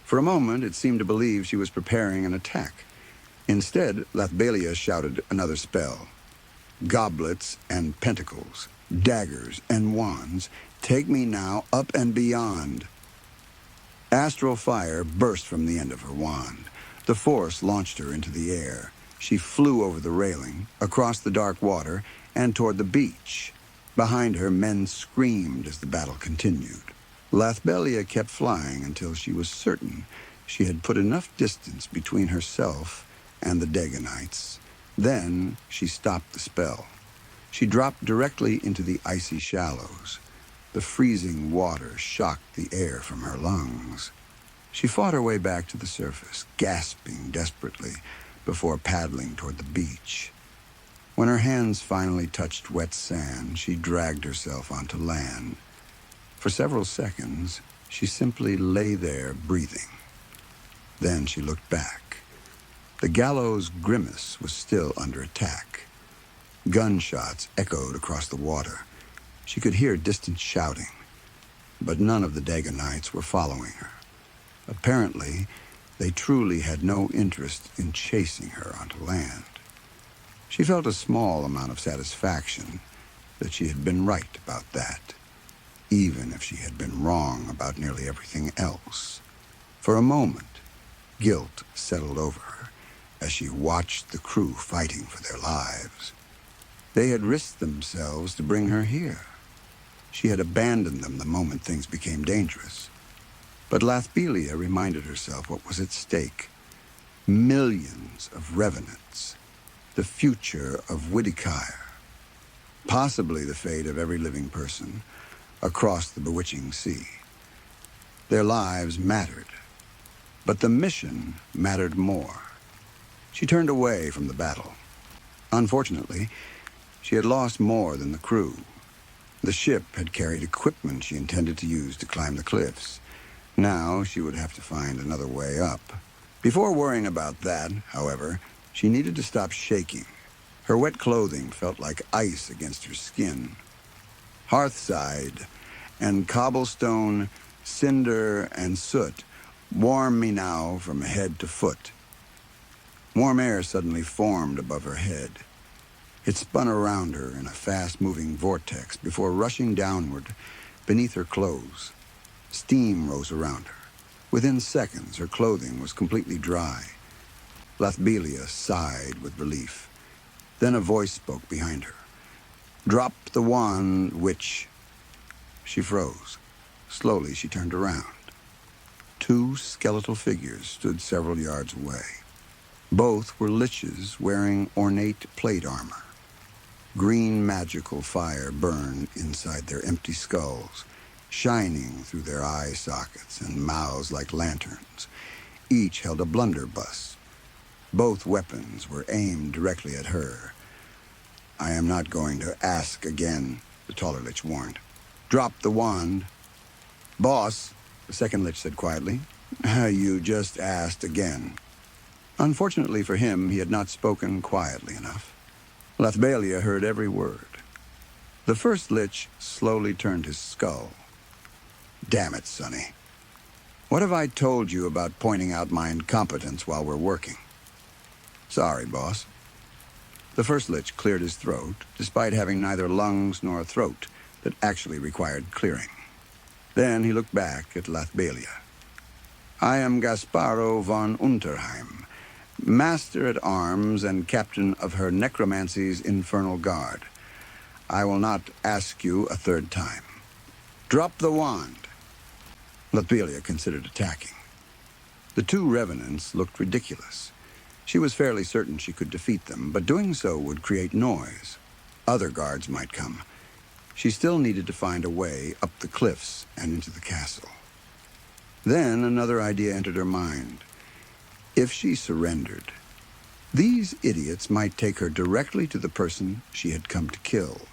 For a moment, it seemed to believe she was preparing an attack. Instead, Lathbelia shouted another spell. "Goblets and pentacles, daggers and wands, take me now up and beyond." Astral fire burst from the end of her wand. The force launched her into the air. She flew over the railing, across the dark water, and toward the beach. Behind her, men screamed as the battle continued. Lathbelia kept flying until she was certain she had put enough distance between herself and the Daganites. Then she stopped the spell. She dropped directly into the icy shallows. The freezing water shocked the air from her lungs. She fought her way back to the surface, gasping desperately before paddling toward the beach. When her hands finally touched wet sand, she dragged herself onto land. For several seconds, she simply lay there breathing. Then she looked back. The gallows grimace was still under attack. Gunshots echoed across the water. She could hear distant shouting, but none of the Daganites were following her. Apparently, they truly had no interest in chasing her onto land. She felt a small amount of satisfaction that she had been right about that, even if she had been wrong about nearly everything else. For a moment, guilt settled over her as she watched the crew fighting for their lives. They had risked themselves to bring her here. She had abandoned them the moment things became dangerous. But Lathbelia reminded herself what was at stake. Millions of revenants. The future of Wittikire. Possibly the fate of every living person across the bewitching sea. Their lives mattered, but the mission mattered more. She turned away from the battle. Unfortunately, she had lost more than the crew. The ship had carried equipment she intended to use to climb the cliffs. Now she would have to find another way up. Before worrying about that, however, she needed to stop shaking. Her wet clothing felt like ice against her skin. Hearthside and cobblestone, cinder and soot warmed me now from head to foot. Warm air suddenly formed above her head. It spun around her in a fast-moving vortex before rushing downward beneath her clothes. Steam rose around her. Within seconds, her clothing was completely dry. Lathbelia sighed with relief. Then a voice spoke behind her. "Drop the wand, witch." She froze. Slowly, she turned around. Two skeletal figures stood several yards away. Both were liches wearing ornate plate armor. Green magical fire burned inside their empty skulls, shining through their eye sockets and mouths like lanterns. Each held a blunderbuss. Both weapons were aimed directly at her. "I am not going to ask again," the taller lich warned. "Drop the wand." "Boss," the second lich said quietly, "you just asked again." Unfortunately for him, he had not spoken quietly enough. Lathbelia heard every word. The first lich slowly turned his skull. "Damn it, Sonny. What have I told you about pointing out my incompetence while we're working?" "Sorry, boss." The first lich cleared his throat, despite having neither lungs nor a throat that actually required clearing. Then he looked back at Lathbelia. "I am Gasparo von Unterheim, Master-at-Arms and Captain of her Necromancy's Infernal Guard. I will not ask you a third time. Drop the wand." Lathbelia considered attacking. The two revenants looked ridiculous. She was fairly certain she could defeat them, but doing so would create noise. Other guards might come. She still needed to find a way up the cliffs and into the castle. Then another idea entered her mind. If she surrendered, these idiots might take her directly to the person she had come to kill.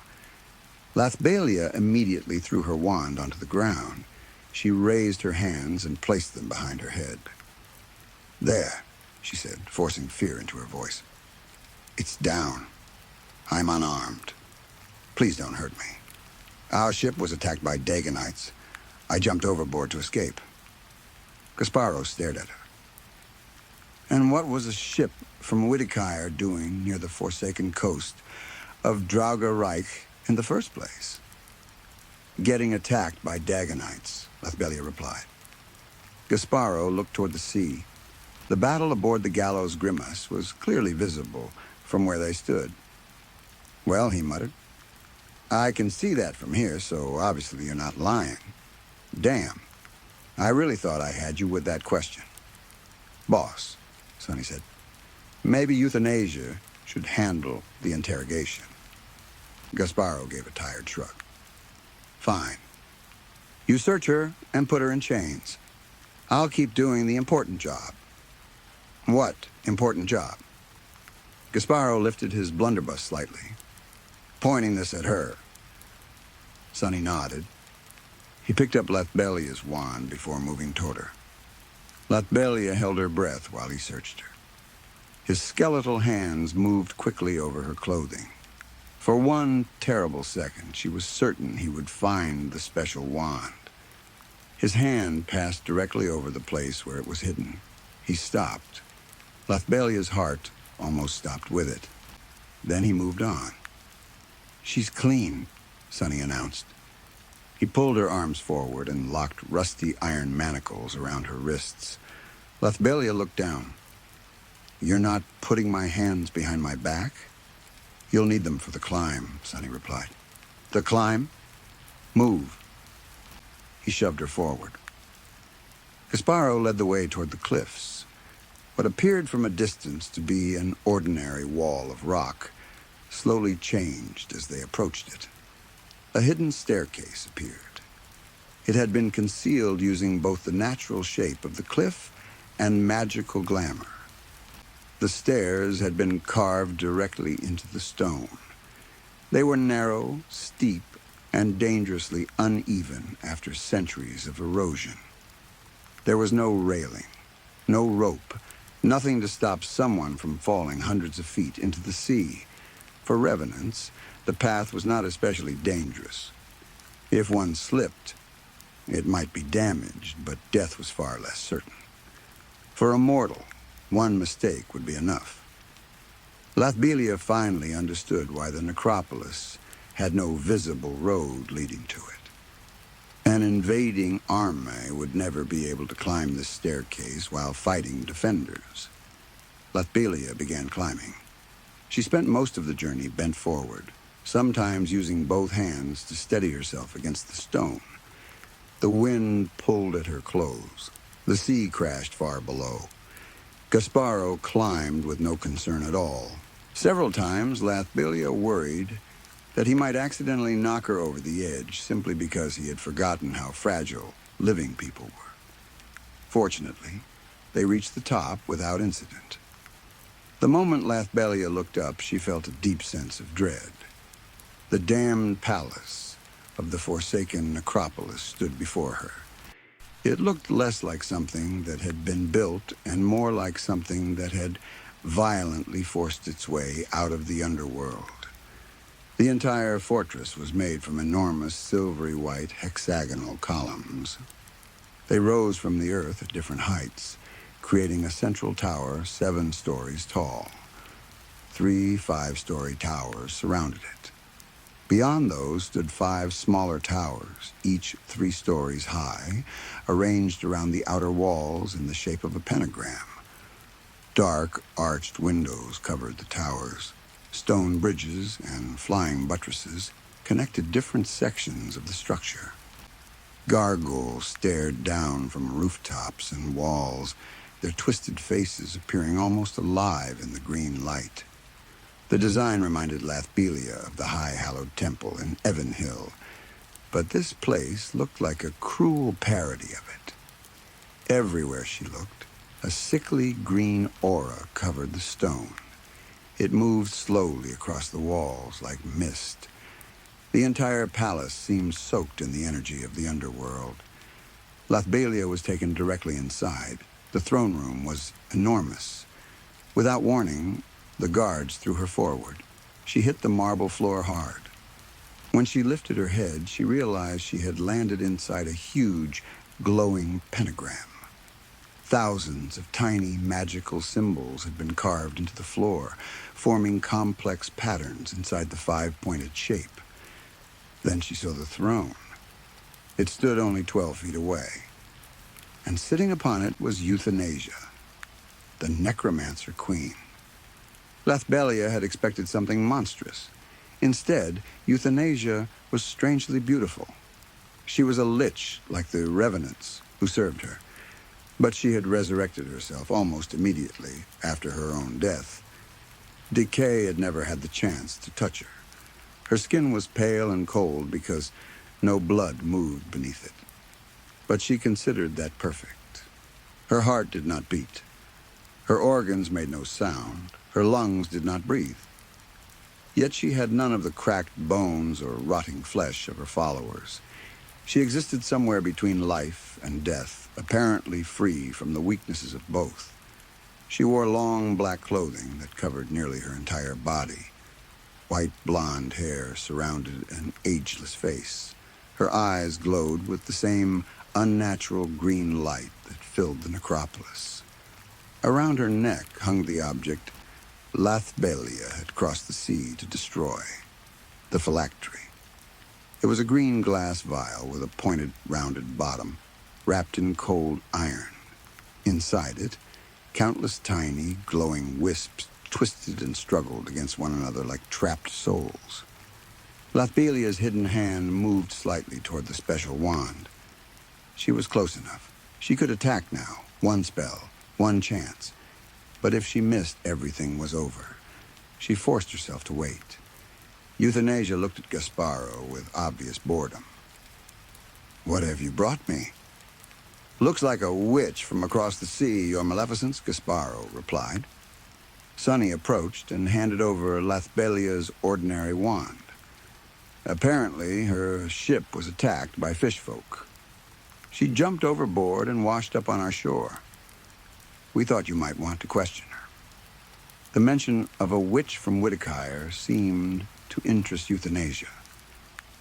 Lathbelia immediately threw her wand onto the ground. She raised her hands and placed them behind her head. "There," she said, forcing fear into her voice. "It's down. I'm unarmed. Please don't hurt me. Our ship was attacked by Daganites. I jumped overboard to escape." Gasparo stared at her. "And what was a ship from Wittikire doing near the forsaken coast of Drauga Reich in the first place?" "Getting attacked by Daganites," Lathbelia replied. Gasparo looked toward the sea. The battle aboard the gallows Grimace was clearly visible from where they stood. "Well," he muttered, "I can see that from here, so obviously you're not lying. Damn, I really thought I had you with that question." "Boss," Sonny said, "maybe euthanasia should handle the interrogation." Gasparo gave a tired shrug. "Fine. You search her and put her in chains. I'll keep doing the important job." "What important job?" Gasparo lifted his blunderbuss slightly, pointing this at her. Sonny nodded. He picked up Lathbelia's wand before moving toward her. Lathbelia held her breath while he searched her. His skeletal hands moved quickly over her clothing. For one terrible second, she was certain he would find the special wand. His hand passed directly over the place where it was hidden. He stopped. Lathbelia's heart almost stopped with it. Then he moved on. "She's clean," Sonny announced. He pulled her arms forward and locked rusty iron manacles around her wrists. Lathbelia looked down. "You're not putting my hands behind my back?" "You'll need them for the climb," Sonny replied. "The climb? Move." He shoved her forward. Gasparo led the way toward the cliffs. What appeared from a distance to be an ordinary wall of rock slowly changed as they approached it. A hidden staircase appeared. It had been concealed using both the natural shape of the cliff and magical glamour. The stairs had been carved directly into the stone. They were narrow, steep, and dangerously uneven after centuries of erosion. There was no railing, no rope, nothing to stop someone from falling hundreds of feet into the sea. For revenants, the path was not especially dangerous. If one slipped, it might be damaged, but death was far less certain. For a mortal, one mistake would be enough. Lathbelia finally understood why the necropolis had no visible road leading to it. An invading army would never be able to climb this staircase while fighting defenders. Lathbelia began climbing. She spent most of the journey bent forward, sometimes using both hands to steady herself against the stone. The wind pulled at her clothes. The sea crashed far below. Gasparo climbed with no concern at all. Several times, Lathbelia worried that he might accidentally knock her over the edge simply because he had forgotten how fragile living people were. Fortunately, they reached the top without incident. The moment Lathbelia looked up, she felt a deep sense of dread. The damned palace of the forsaken necropolis stood before her. It looked less like something that had been built and more like something that had violently forced its way out of the underworld. The entire fortress was made from enormous silvery white hexagonal columns. They rose from the earth at different heights, creating a central tower 7 stories tall. 3 5-story towers surrounded it. Beyond those stood 5 smaller towers, each 3 stories high, arranged around the outer walls in the shape of a pentagram. Dark, arched windows covered the towers. Stone bridges and flying buttresses connected different sections of the structure. Gargoyles stared down from rooftops and walls, their twisted faces appearing almost alive in the green light. The design reminded Lathbelia of the high-hallowed temple in Evanhill, but this place looked like a cruel parody of it. Everywhere she looked, a sickly green aura covered the stone. It moved slowly across the walls like mist. The entire palace seemed soaked in the energy of the underworld. Lathbelia was taken directly inside. The throne room was enormous. Without warning, the guards threw her forward. She hit the marble floor hard. When she lifted her head, she realized she had landed inside a huge, glowing pentagram. Thousands of tiny magical symbols had been carved into the floor, forming complex patterns inside the 5-pointed shape. Then she saw the throne. It stood only 12 feet away, and sitting upon it was euthanasia. the necromancer queen. Lathbelia had expected something monstrous. Instead, Euthanasia was strangely beautiful. She was a lich like the revenants who served her, but she had resurrected herself almost immediately after her own death. Decay had never had the chance to touch her. Her skin was pale and cold because no blood moved beneath it. But she considered that perfect. Her heart did not beat. Her organs made no sound. Her lungs did not breathe. Yet she had none of the cracked bones or rotting flesh of her followers. She existed somewhere between life and death, apparently free from the weaknesses of both. She wore long black clothing that covered nearly her entire body. White blonde hair surrounded an ageless face. Her eyes glowed with the same unnatural green light that filled the necropolis. Around her neck hung the object Lathbelia had crossed the sea to destroy, the phylactery. It was a green glass vial with a pointed, rounded bottom, wrapped in cold iron. Inside it, countless tiny, glowing wisps twisted and struggled against one another like trapped souls. Lathbelia's hidden hand moved slightly toward the special wand. She was close enough. She could attack now, one spell, one chance. But if she missed, everything was over. She forced herself to wait. Euthanasia looked at Gasparo with obvious boredom. "What have you brought me?" "Looks like a witch from across the sea, Your Maleficence," Gasparo replied. Sonny approached and handed over Lathbelia's ordinary wand. Apparently, her ship was attacked by fishfolk. She jumped overboard and washed up on our shore. We thought you might want to question her. The mention of a witch from Whitacre seemed to interest Euthanasia.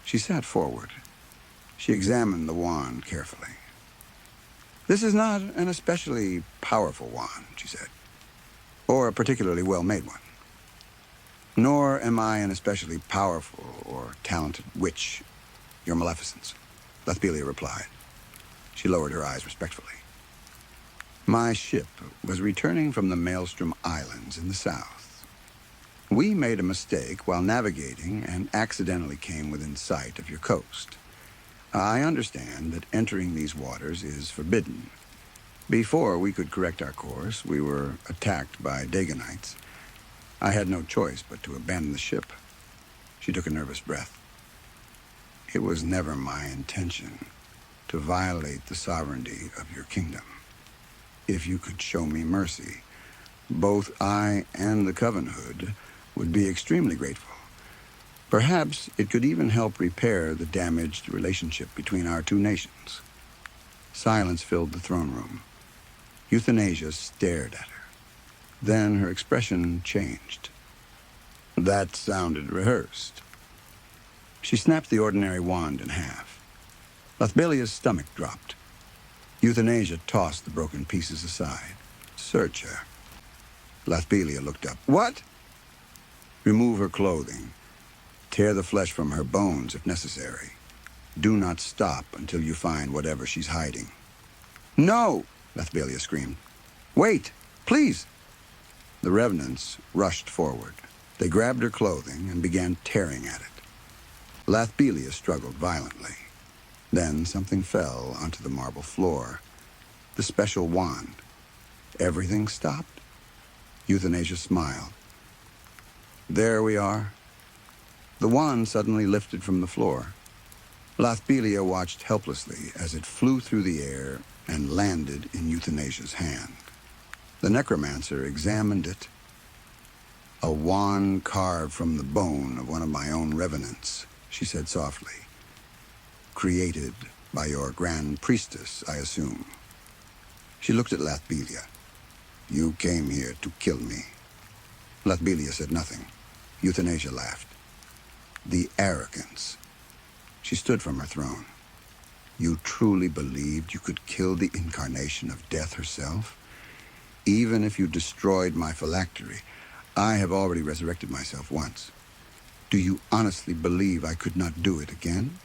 She sat forward. She examined the wand carefully. "This is not an especially powerful wand," she said, "or a particularly well-made one. Nor am I an especially powerful or talented witch, Your Maleficence," Lathbelia replied. She lowered her eyes respectfully. "My ship was returning from the Maelstrom Islands in the south. We made a mistake while navigating and accidentally came within sight of your coast. I understand that entering these waters is forbidden. Before we could correct our course, we were attacked by Daganites. I had no choice but to abandon the ship." She took a nervous breath. "It was never my intention to violate the sovereignty of your kingdom. If you could show me mercy, both I and the Covenhood would be extremely grateful. Perhaps it could even help repair the damaged relationship between our two nations." Silence filled the throne room. Euthanasia stared at her. Then her expression changed. That sounded rehearsed. She snapped the ordinary wand in half. Lathbelia's stomach dropped. Euthanasia tossed the broken pieces aside. "Search her." Lathbelia looked up. "What?" "Remove her clothing. Tear the flesh from her bones if necessary. Do not stop until you find whatever she's hiding." "No!" Lathbelia screamed. "Wait! Please!" The revenants rushed forward. They grabbed her clothing and began tearing at it. Lathbelia struggled violently. Then something fell onto the marble floor. The special wand. Everything stopped. Euthanasia smiled. "There we are." The wand suddenly lifted from the floor. Lathbelia watched helplessly as it flew through the air and landed in Euthanasia's hand. The necromancer examined it. "A wand carved from the bone of one of my own revenants," she said softly. "Created by your grand priestess, I assume." She looked at Lathbelia. "You came here to kill me." Lathbelia said nothing. Euthanasia laughed. "The arrogance." She stood from her throne. "You truly believed you could kill the incarnation of death herself? Even if you destroyed my phylactery, I have already resurrected myself once. Do you honestly believe I could not do it again?"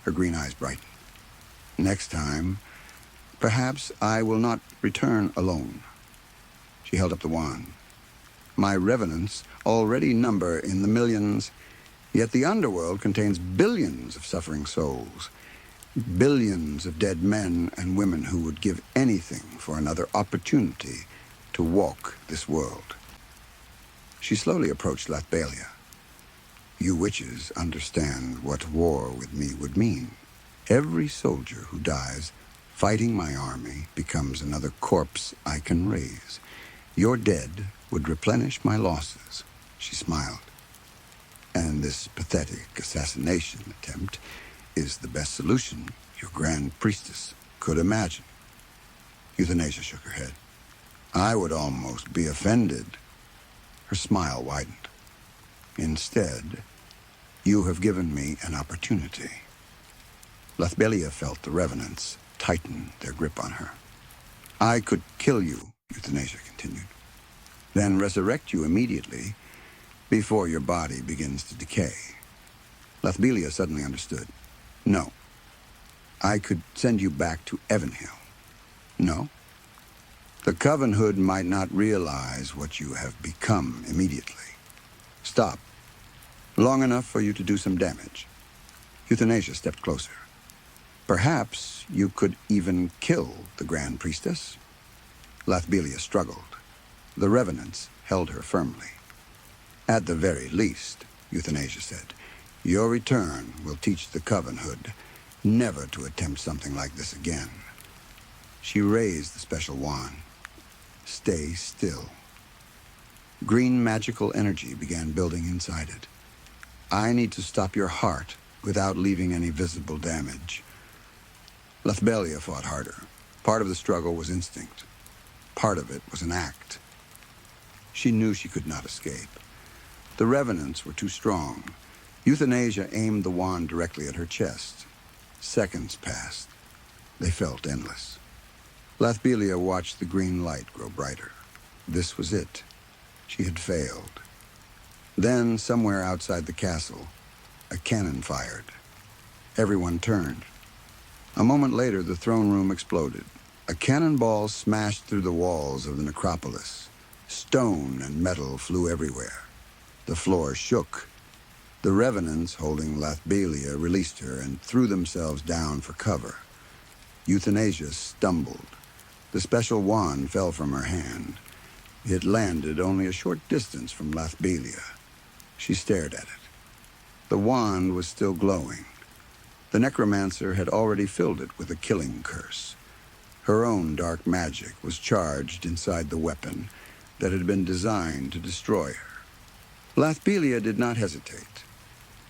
Her green eyes brightened. "Next time, perhaps I will not return alone." She held up the wand. My revenants already number in the millions, yet the underworld contains billions of suffering souls, billions of dead men and women who would give anything for another opportunity to walk this world. She slowly approached Lathbalia. You witches understand what war with me would mean. Every soldier who dies fighting my army becomes another corpse I can raise. Your dead would replenish my losses. She smiled. And this pathetic assassination attempt is the best solution your Grand Priestess could imagine. Euthanasia shook her head. I would almost be offended. Her smile widened. Instead, you have given me an opportunity. Lathbalia felt the revenants tighten their grip on her. I could kill you, Euthanasia continued, then resurrect you immediately before your body begins to decay. Lathbalia suddenly understood. No. I could send you back to Evanhill. No. The Covenhood might not realize what you have become immediately. Stop. Long enough for you to do some damage. Euthanasia stepped closer. Perhaps you could even kill the Grand Priestess. Lathbalia struggled. The revenants held her firmly. At the very least, Euthanasia said, your return will teach the Covenhood never to attempt something like this again. She raised the special wand. Stay still. Green magical energy began building inside it. I need to stop your heart without leaving any visible damage. Lathbalia fought harder. Part of the struggle was instinct. Part of it was an act. She knew she could not escape. The revenants were too strong. Euthanasia aimed the wand directly at her chest. Seconds passed. They felt endless. Lathbalia watched the green light grow brighter. This was it. She had failed. Then, somewhere outside the castle, a cannon fired. Everyone turned. A moment later, the throne room exploded. A cannonball smashed through the walls of the necropolis. Stone and metal flew everywhere. The floor shook. The revenants holding Lathbalia released her and threw themselves down for cover. Euthanasia stumbled. The special wand fell from her hand. It landed only a short distance from Lathbalia. She stared at it. The wand was still glowing. The necromancer had already filled it with a killing curse. Her own dark magic was charged inside the weapon that had been designed to destroy her. Lathbalia did not hesitate.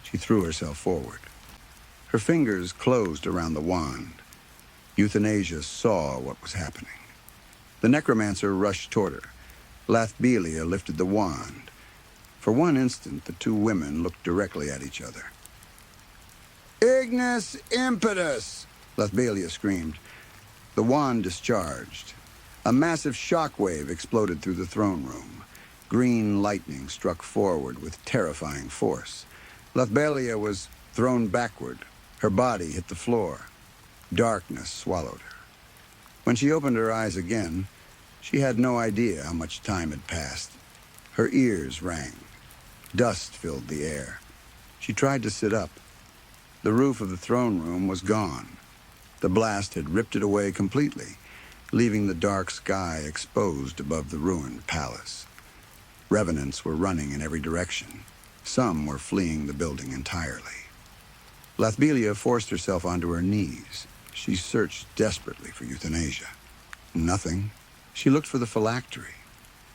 She threw herself forward. Her fingers closed around the wand. Euthanasia saw what was happening. The necromancer rushed toward her. Lathbalia lifted the wand. For one instant, the two women looked directly at each other. Ignis impetus! Lathbalia screamed. The wand discharged. A massive shockwave exploded through the throne room. Green lightning struck forward with terrifying force. Lathbalia was thrown backward. Her body hit the floor. Darkness swallowed her. When she opened her eyes again, she had no idea how much time had passed. Her ears rang. Dust filled the air. She tried to sit up. The roof of the throne room was gone. The blast had ripped it away completely, leaving the dark sky exposed above the ruined palace. Revenants were running in every direction. Some were fleeing the building entirely. Lathbalia forced herself onto her knees. She searched desperately for Euthanasia. Nothing. She looked for the phylactery.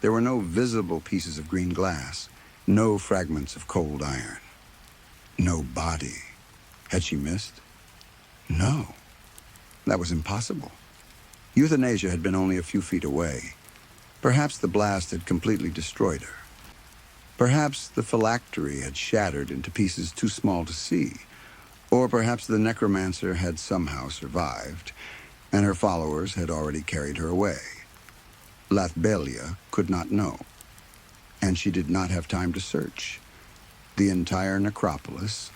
There were no visible pieces of green glass, no fragments of cold iron. No body. Had she missed? No. That was impossible. Euthanasia had been only a few feet away. Perhaps the blast had completely destroyed her. Perhaps the phylactery had shattered into pieces too small to see. Or perhaps the necromancer had somehow survived, and her followers had already carried her away. Lathbalia could not know, and she did not have time to search. The entire necropolis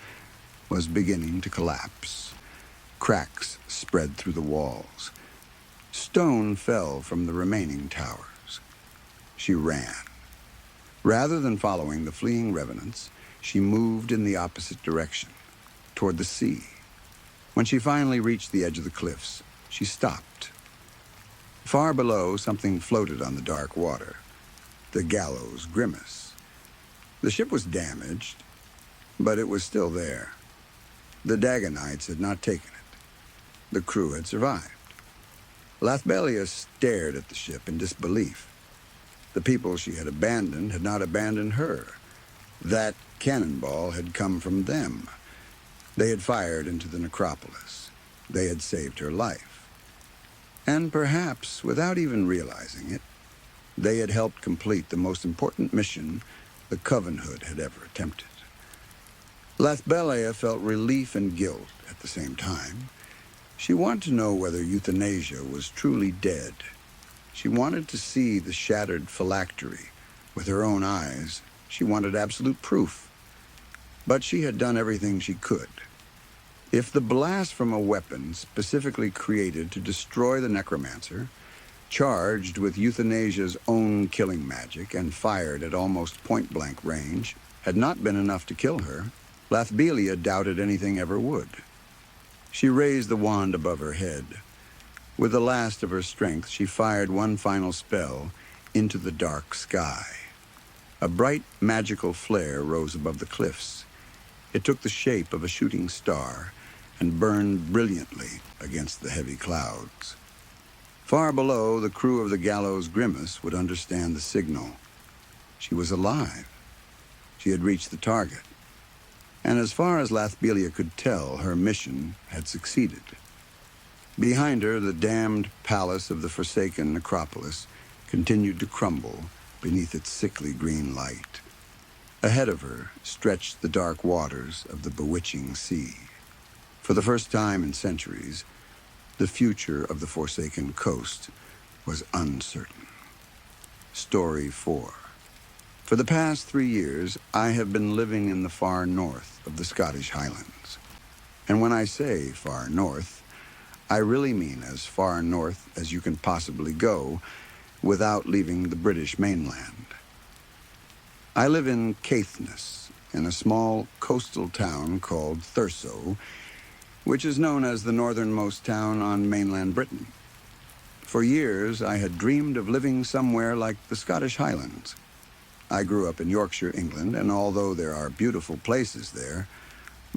was beginning to collapse. Cracks spread through the walls. Stone fell from the remaining towers. She ran. Rather than following the fleeing revenants, she moved in the opposite direction, toward the sea. When she finally reached the edge of the cliffs, she stopped. Far below, something floated on the dark water. The gallows grimace. The ship was damaged, but it was still there. The Dagonites had not taken it. The crew had survived. Lathbelia stared at the ship in disbelief. The people she had abandoned had not abandoned her. That cannonball had come from them. They had fired into the necropolis. They had saved her life. And perhaps, without even realizing it, they had helped complete the most important mission the Covenhood had ever attempted. Lathbelia felt relief and guilt at the same time. She wanted to know whether euthanasia was truly dead. She wanted to see the shattered phylactery with her own eyes. She wanted absolute proof. But she had done everything she could. If the blast from a weapon specifically created to destroy the necromancer, charged with euthanasia's own killing magic and fired at almost point-blank range, had not been enough to kill her, Lathbelia doubted anything ever would. She raised the wand above her head. With the last of her strength, she fired one final spell into the dark sky. A bright, magical flare rose above the cliffs. It took the shape of a shooting star and burned brilliantly against the heavy clouds. Far below, the crew of the gallows Grimace would understand the signal. She was alive. She had reached the target. And as far as Lathbelia could tell, her mission had succeeded. Behind her, the damned palace of the forsaken necropolis continued to crumble beneath its sickly green light. Ahead of her stretched the dark waters of the bewitching sea. For the first time in centuries, the future of the Forsaken Coast was uncertain. Story 4. For the past 3 years, I have been living in the far north of the Scottish Highlands. And when I say far north, I really mean as far north as you can possibly go without leaving the British mainland. I live in Caithness, in a small coastal town called Thurso, which is known as the northernmost town on mainland Britain. For years, I had dreamed of living somewhere like the Scottish Highlands. I grew up in Yorkshire, England, and although there are beautiful places there,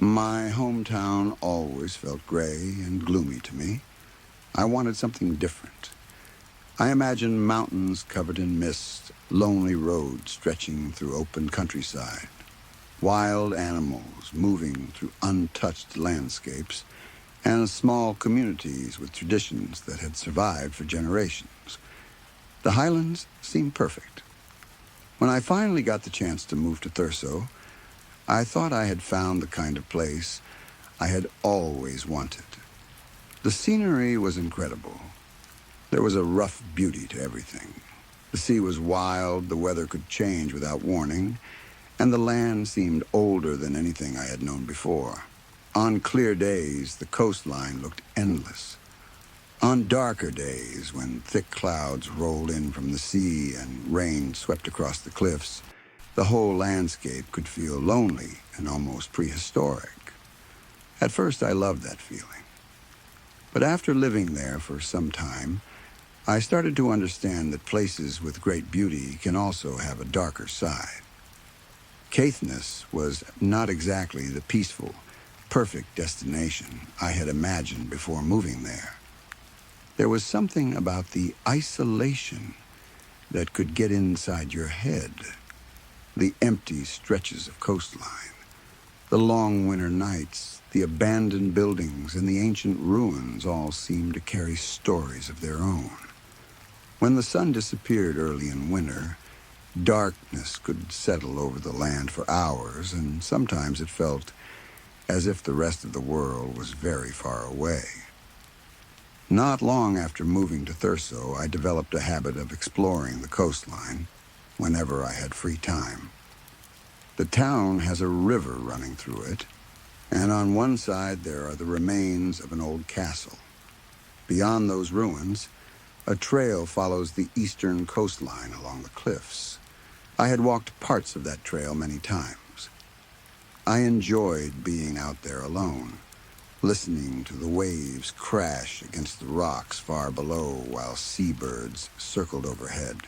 my hometown always felt gray and gloomy to me. I wanted something different. I imagined mountains covered in mist, lonely roads stretching through open countryside, wild animals moving through untouched landscapes, and small communities with traditions that had survived for generations. The Highlands seemed perfect. When I finally got the chance to move to Thurso, I thought I had found the kind of place I had always wanted. The scenery was incredible. There was a rough beauty to everything. The sea was wild, the weather could change without warning, and the land seemed older than anything I had known before. On clear days, the coastline looked endless. On darker days, when thick clouds rolled in from the sea and rain swept across the cliffs, the whole landscape could feel lonely and almost prehistoric. At first, I loved that feeling. But after living there for some time, I started to understand that places with great beauty can also have a darker side. Caithness was not exactly the peaceful, perfect destination I had imagined before moving there. There was something about the isolation that could get inside your head. The empty stretches of coastline, the long winter nights, the abandoned buildings, and the ancient ruins all seemed to carry stories of their own. When the sun disappeared early in winter, darkness could settle over the land for hours, and sometimes it felt as if the rest of the world was very far away. Not long after moving to Thurso, I developed a habit of exploring the coastline whenever I had free time. The town has a river running through it, and on one side there are the remains of an old castle. Beyond those ruins, A trail follows the eastern coastline along the cliffs. I had walked parts of that trail many times. I enjoyed being out there alone, listening to the waves crash against the rocks far below while seabirds circled overhead.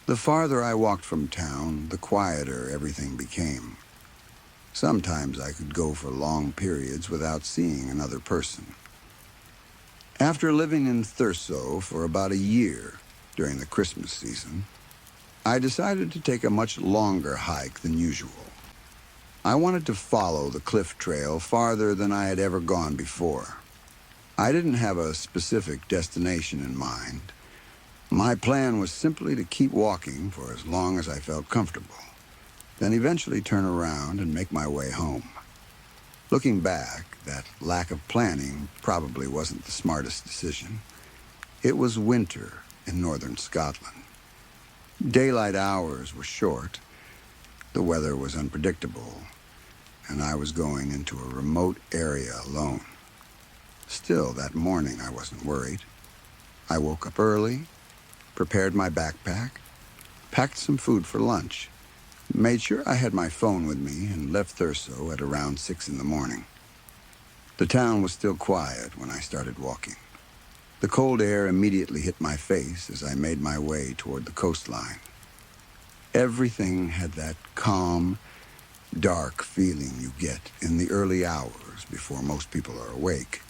The farther I walked from town, the quieter everything became. Sometimes I could go for long periods without seeing another person. After living in Thurso for about a year during the Christmas season, I decided to take a much longer hike than usual. I wanted to follow the cliff trail farther than I had ever gone before. I didn't have a specific destination in mind. My plan was simply to keep walking for as long as I felt comfortable, then eventually turn around and make my way home. Looking back, that lack of planning probably wasn't the smartest decision. It was winter in northern Scotland. Daylight hours were short, the weather was unpredictable, and I was going into a remote area alone. Still, that morning I wasn't worried. I woke up early, prepared my backpack, packed some food for lunch, made sure I had my phone with me, and left Thurso at around 6 in the morning. The town was still quiet when I started walking. The cold air immediately hit my face as I made my way toward the coastline. Everything had that calm, dark feeling you get in the early hours before most people are awake.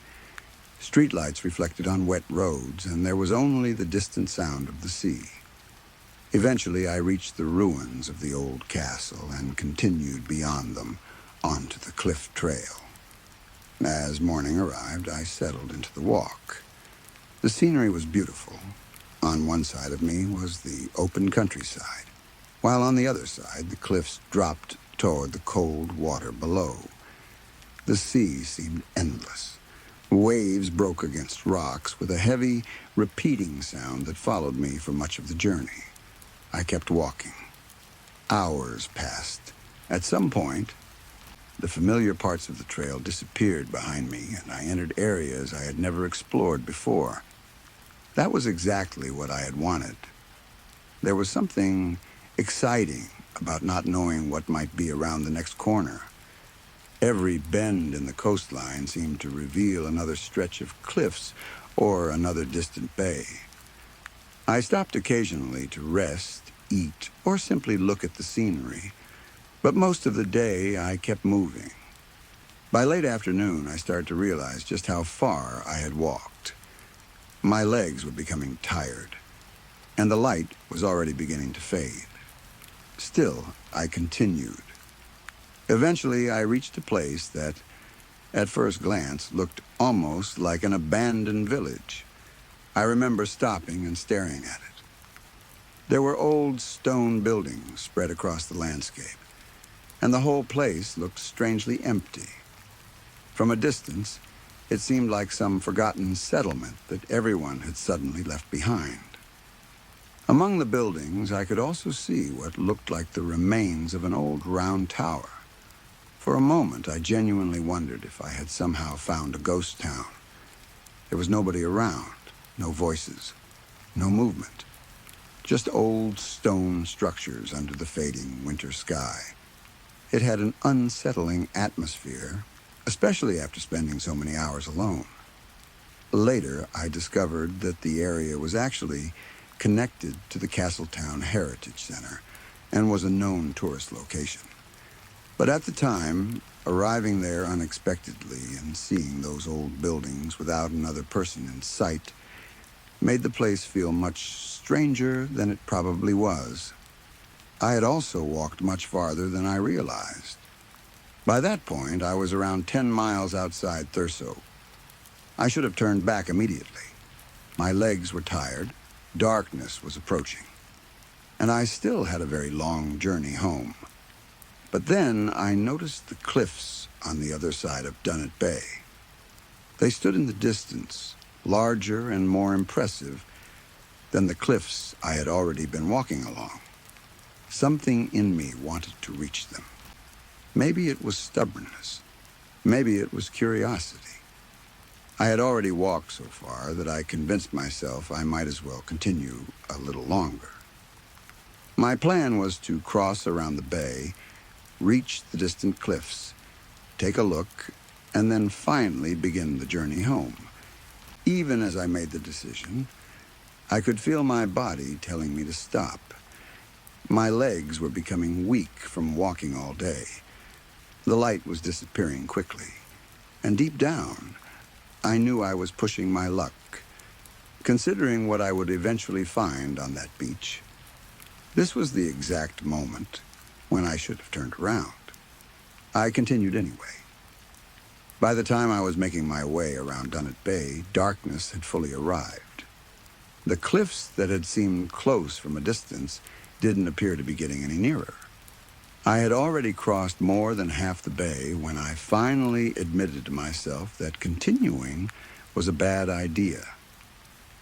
Streetlights reflected on wet roads, and there was only the distant sound of the sea. Eventually, I reached the ruins of the old castle and continued beyond them onto the cliff trail. As morning arrived, I settled into the walk. The scenery was beautiful. On one side of me was the open countryside, while on the other side the cliffs dropped toward the cold water below. The sea seemed endless. Waves broke against rocks with a heavy, repeating sound that followed me for much of the journey. I kept walking. Hours passed. At some point, the familiar parts of the trail disappeared behind me, and I entered areas I had never explored before. That was exactly what I had wanted. There was something exciting about not knowing what might be around the next corner. Every bend in the coastline seemed to reveal another stretch of cliffs or another distant bay. I stopped occasionally to rest, eat, or simply look at the scenery, but most of the day I kept moving. By late afternoon, I started to realize just how far I had walked. My legs were becoming tired, and the light was already beginning to fade. Still, I continued. Eventually, I reached a place that, at first glance, looked almost like an abandoned village. I remember stopping and staring at it. There were old stone buildings spread across the landscape, and the whole place looked strangely empty. From a distance, it seemed like some forgotten settlement that everyone had suddenly left behind. Among the buildings, I could also see what looked like the remains of an old round tower. For a moment, I genuinely wondered if I had somehow found a ghost town. There was nobody around, no voices, no movement. Just old stone structures under the fading winter sky. It had an unsettling atmosphere, especially after spending so many hours alone. Later, I discovered that the area was actually connected to the Castletown Heritage Center and was a known tourist location. But at the time, arriving there unexpectedly and seeing those old buildings without another person in sight made the place feel much stranger than it probably was. I had also walked much farther than I realized. By that point, I was around 10 miles outside Thurso. I should have turned back immediately. My legs were tired, darkness was approaching, and I still had a very long journey home. But then I noticed the cliffs on the other side of Dunnet Bay. They stood in the distance, larger and more impressive than the cliffs I had already been walking along. Something in me wanted to reach them. Maybe it was stubbornness. Maybe it was curiosity. I had already walked so far that I convinced myself I might as well continue a little longer. My plan was to cross around the bay, reach the distant cliffs, take a look, and then finally begin the journey home. Even as I made the decision, I could feel my body telling me to stop. My legs were becoming weak from walking all day. The light was disappearing quickly, and deep down, I knew I was pushing my luck. Considering what I would eventually find on that beach, this was the exact moment when I should have turned around. I continued anyway. By the time I was making my way around Dunnet Bay, darkness had fully arrived. The cliffs that had seemed close from a distance didn't appear to be getting any nearer. I had already crossed more than half the bay when I finally admitted to myself that continuing was a bad idea.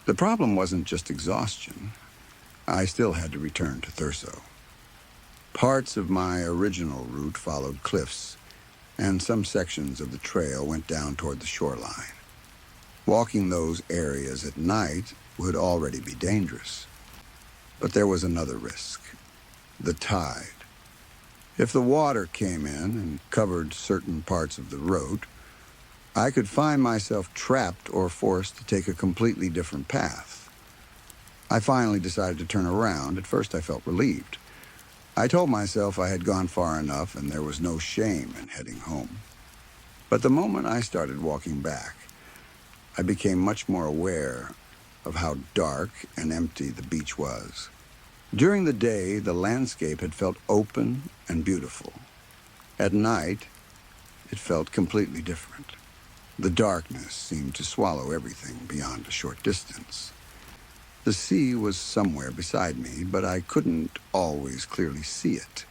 The problem wasn't just exhaustion. I still had to return to Thurso. Parts of my original route followed cliffs, and some sections of the trail went down toward the shoreline. Walking those areas at night would already be dangerous. But there was another risk: the tide. If the water came in and covered certain parts of the road, I could find myself trapped or forced to take a completely different path. I finally decided to turn around. At first I felt relieved. I told myself I had gone far enough and there was no shame in heading home. But the moment I started walking back, I became much more aware of how dark and empty the beach was. During the day, the landscape had felt open and beautiful. At night, it felt completely different. The darkness seemed to swallow everything beyond a short distance. The sea was somewhere beside me, but I couldn't always clearly see it.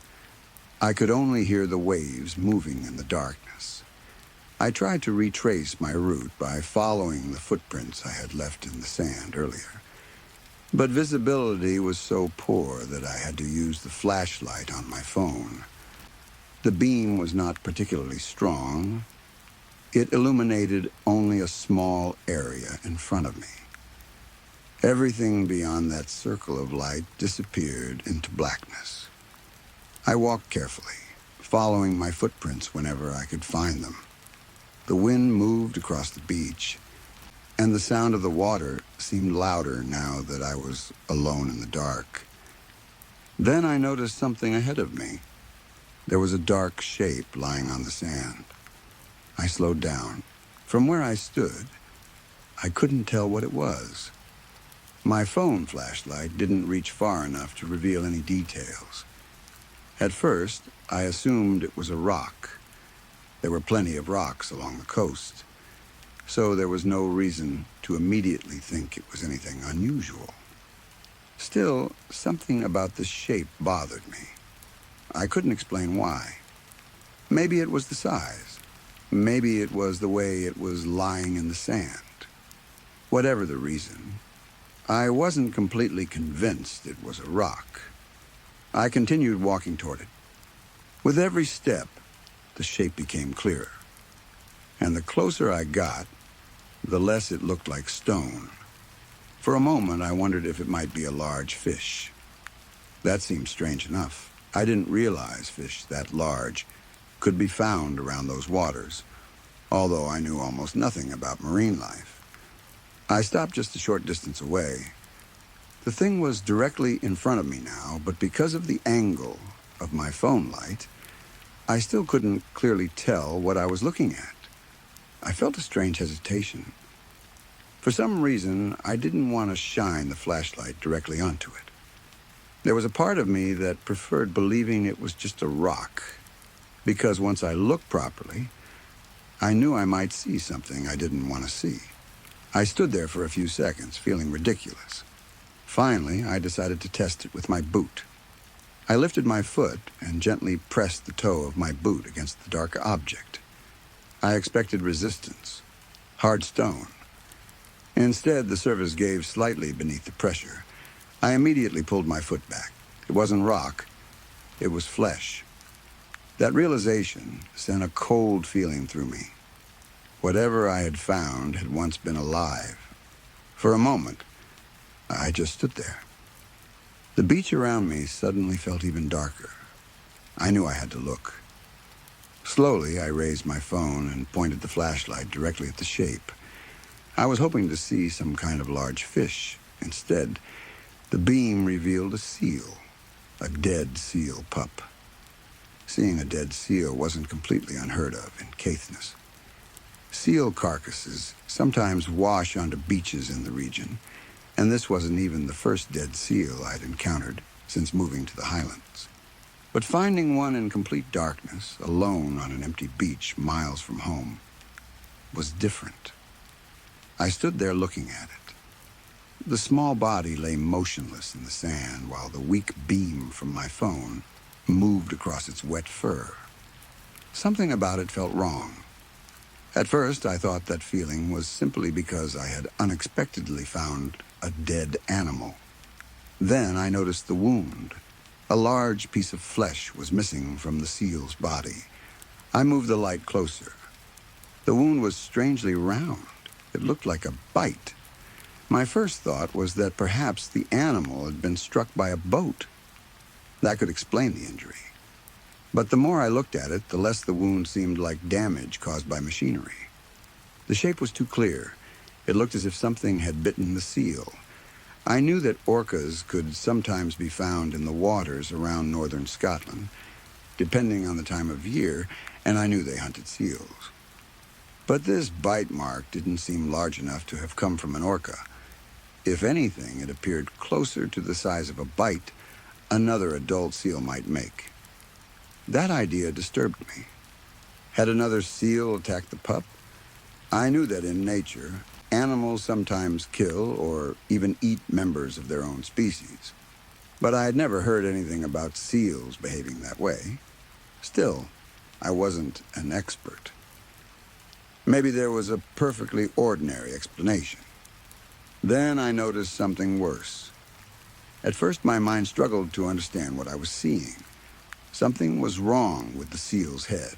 I could only hear the waves moving in the darkness. I tried to retrace my route by following the footprints I had left in the sand earlier. But visibility was so poor that I had to use the flashlight on my phone. The beam was not particularly strong. It illuminated only a small area in front of me. Everything beyond that circle of light disappeared into blackness. I walked carefully, following my footprints whenever I could find them. The wind moved across the beach, and the sound of the water seemed louder now that I was alone in the dark. Then I noticed something ahead of me. There was a dark shape lying on the sand. I slowed down. From where I stood, I couldn't tell what it was. My phone flashlight didn't reach far enough to reveal any details. At first, I assumed it was a rock. There were plenty of rocks along the coast, so there was no reason to immediately think it was anything unusual. Still, something about the shape bothered me. I couldn't explain why. Maybe it was the size. Maybe it was the way it was lying in the sand. Whatever the reason, I wasn't completely convinced it was a rock. I continued walking toward it. With every step, the shape became clearer. And the closer I got, the less it looked like stone. For a moment, I wondered if it might be a large fish. That seemed strange enough. I didn't realize fish that large could be found around those waters, although I knew almost nothing about marine life. I stopped just a short distance away. The thing was directly in front of me now, but because of the angle of my phone light, I still couldn't clearly tell what I was looking at. I felt a strange hesitation. For some reason, I didn't want to shine the flashlight directly onto it. There was a part of me that preferred believing it was just a rock, because once I looked properly, I knew I might see something I didn't want to see. I stood there for a few seconds, feeling ridiculous. Finally, I decided to test it with my boot. I lifted my foot and gently pressed the toe of my boot against the dark object. I expected resistance, hard stone. Instead, the surface gave slightly beneath the pressure. I immediately pulled my foot back. It wasn't rock, it was flesh. That realization sent a cold feeling through me. Whatever I had found had once been alive. For a moment, I just stood there. The beach around me suddenly felt even darker. I knew I had to look. Slowly, I raised my phone and pointed the flashlight directly at the shape. I was hoping to see some kind of large fish. Instead, the beam revealed a seal, a dead seal pup. Seeing a dead seal wasn't completely unheard of in Caithness. Seal carcasses sometimes wash onto beaches in the region, and this wasn't even the first dead seal I'd encountered since moving to the highlands. But finding one in complete darkness, alone on an empty beach miles from home, was different. I stood there looking at it. The small body lay motionless in the sand while the weak beam from my phone moved across its wet fur. Something about it felt wrong. At first, I thought that feeling was simply because I had unexpectedly found a dead animal. Then I noticed the wound. A large piece of flesh was missing from the seal's body. I moved the light closer. The wound was strangely round. It looked like a bite. My first thought was that perhaps the animal had been struck by a boat. That could explain the injury. But the more I looked at it, the less the wound seemed like damage caused by machinery. The shape was too clear. It looked as if something had bitten the seal. I knew that orcas could sometimes be found in the waters around northern Scotland, depending on the time of year, and I knew they hunted seals. But this bite mark didn't seem large enough to have come from an orca. If anything, it appeared closer to the size of a bite another adult seal might make. That idea disturbed me. Had another seal attacked the pup? I knew that in nature, animals sometimes kill or even eat members of their own species. But I had never heard anything about seals behaving that way. Still, I wasn't an expert. Maybe there was a perfectly ordinary explanation. Then I noticed something worse. At first, my mind struggled to understand what I was seeing. Something was wrong with the seal's head.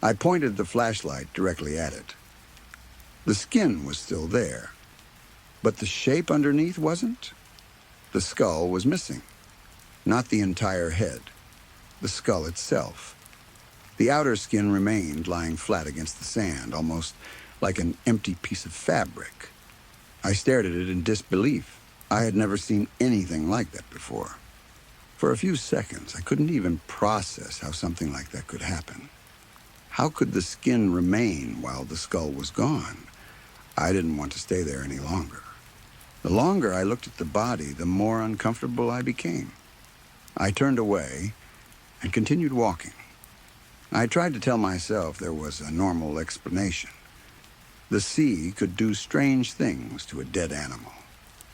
I pointed the flashlight directly at it. The skin was still there, but the shape underneath wasn't. The skull was missing. Not the entire head, the skull itself. The outer skin remained lying flat against the sand, almost like an empty piece of fabric. I stared at it in disbelief. I had never seen anything like that before. For a few seconds, I couldn't even process how something like that could happen. How could the skin remain while the skull was gone? I didn't want to stay there any longer. The longer I looked at the body, the more uncomfortable I became. I turned away and continued walking. I tried to tell myself there was a normal explanation. The sea could do strange things to a dead animal.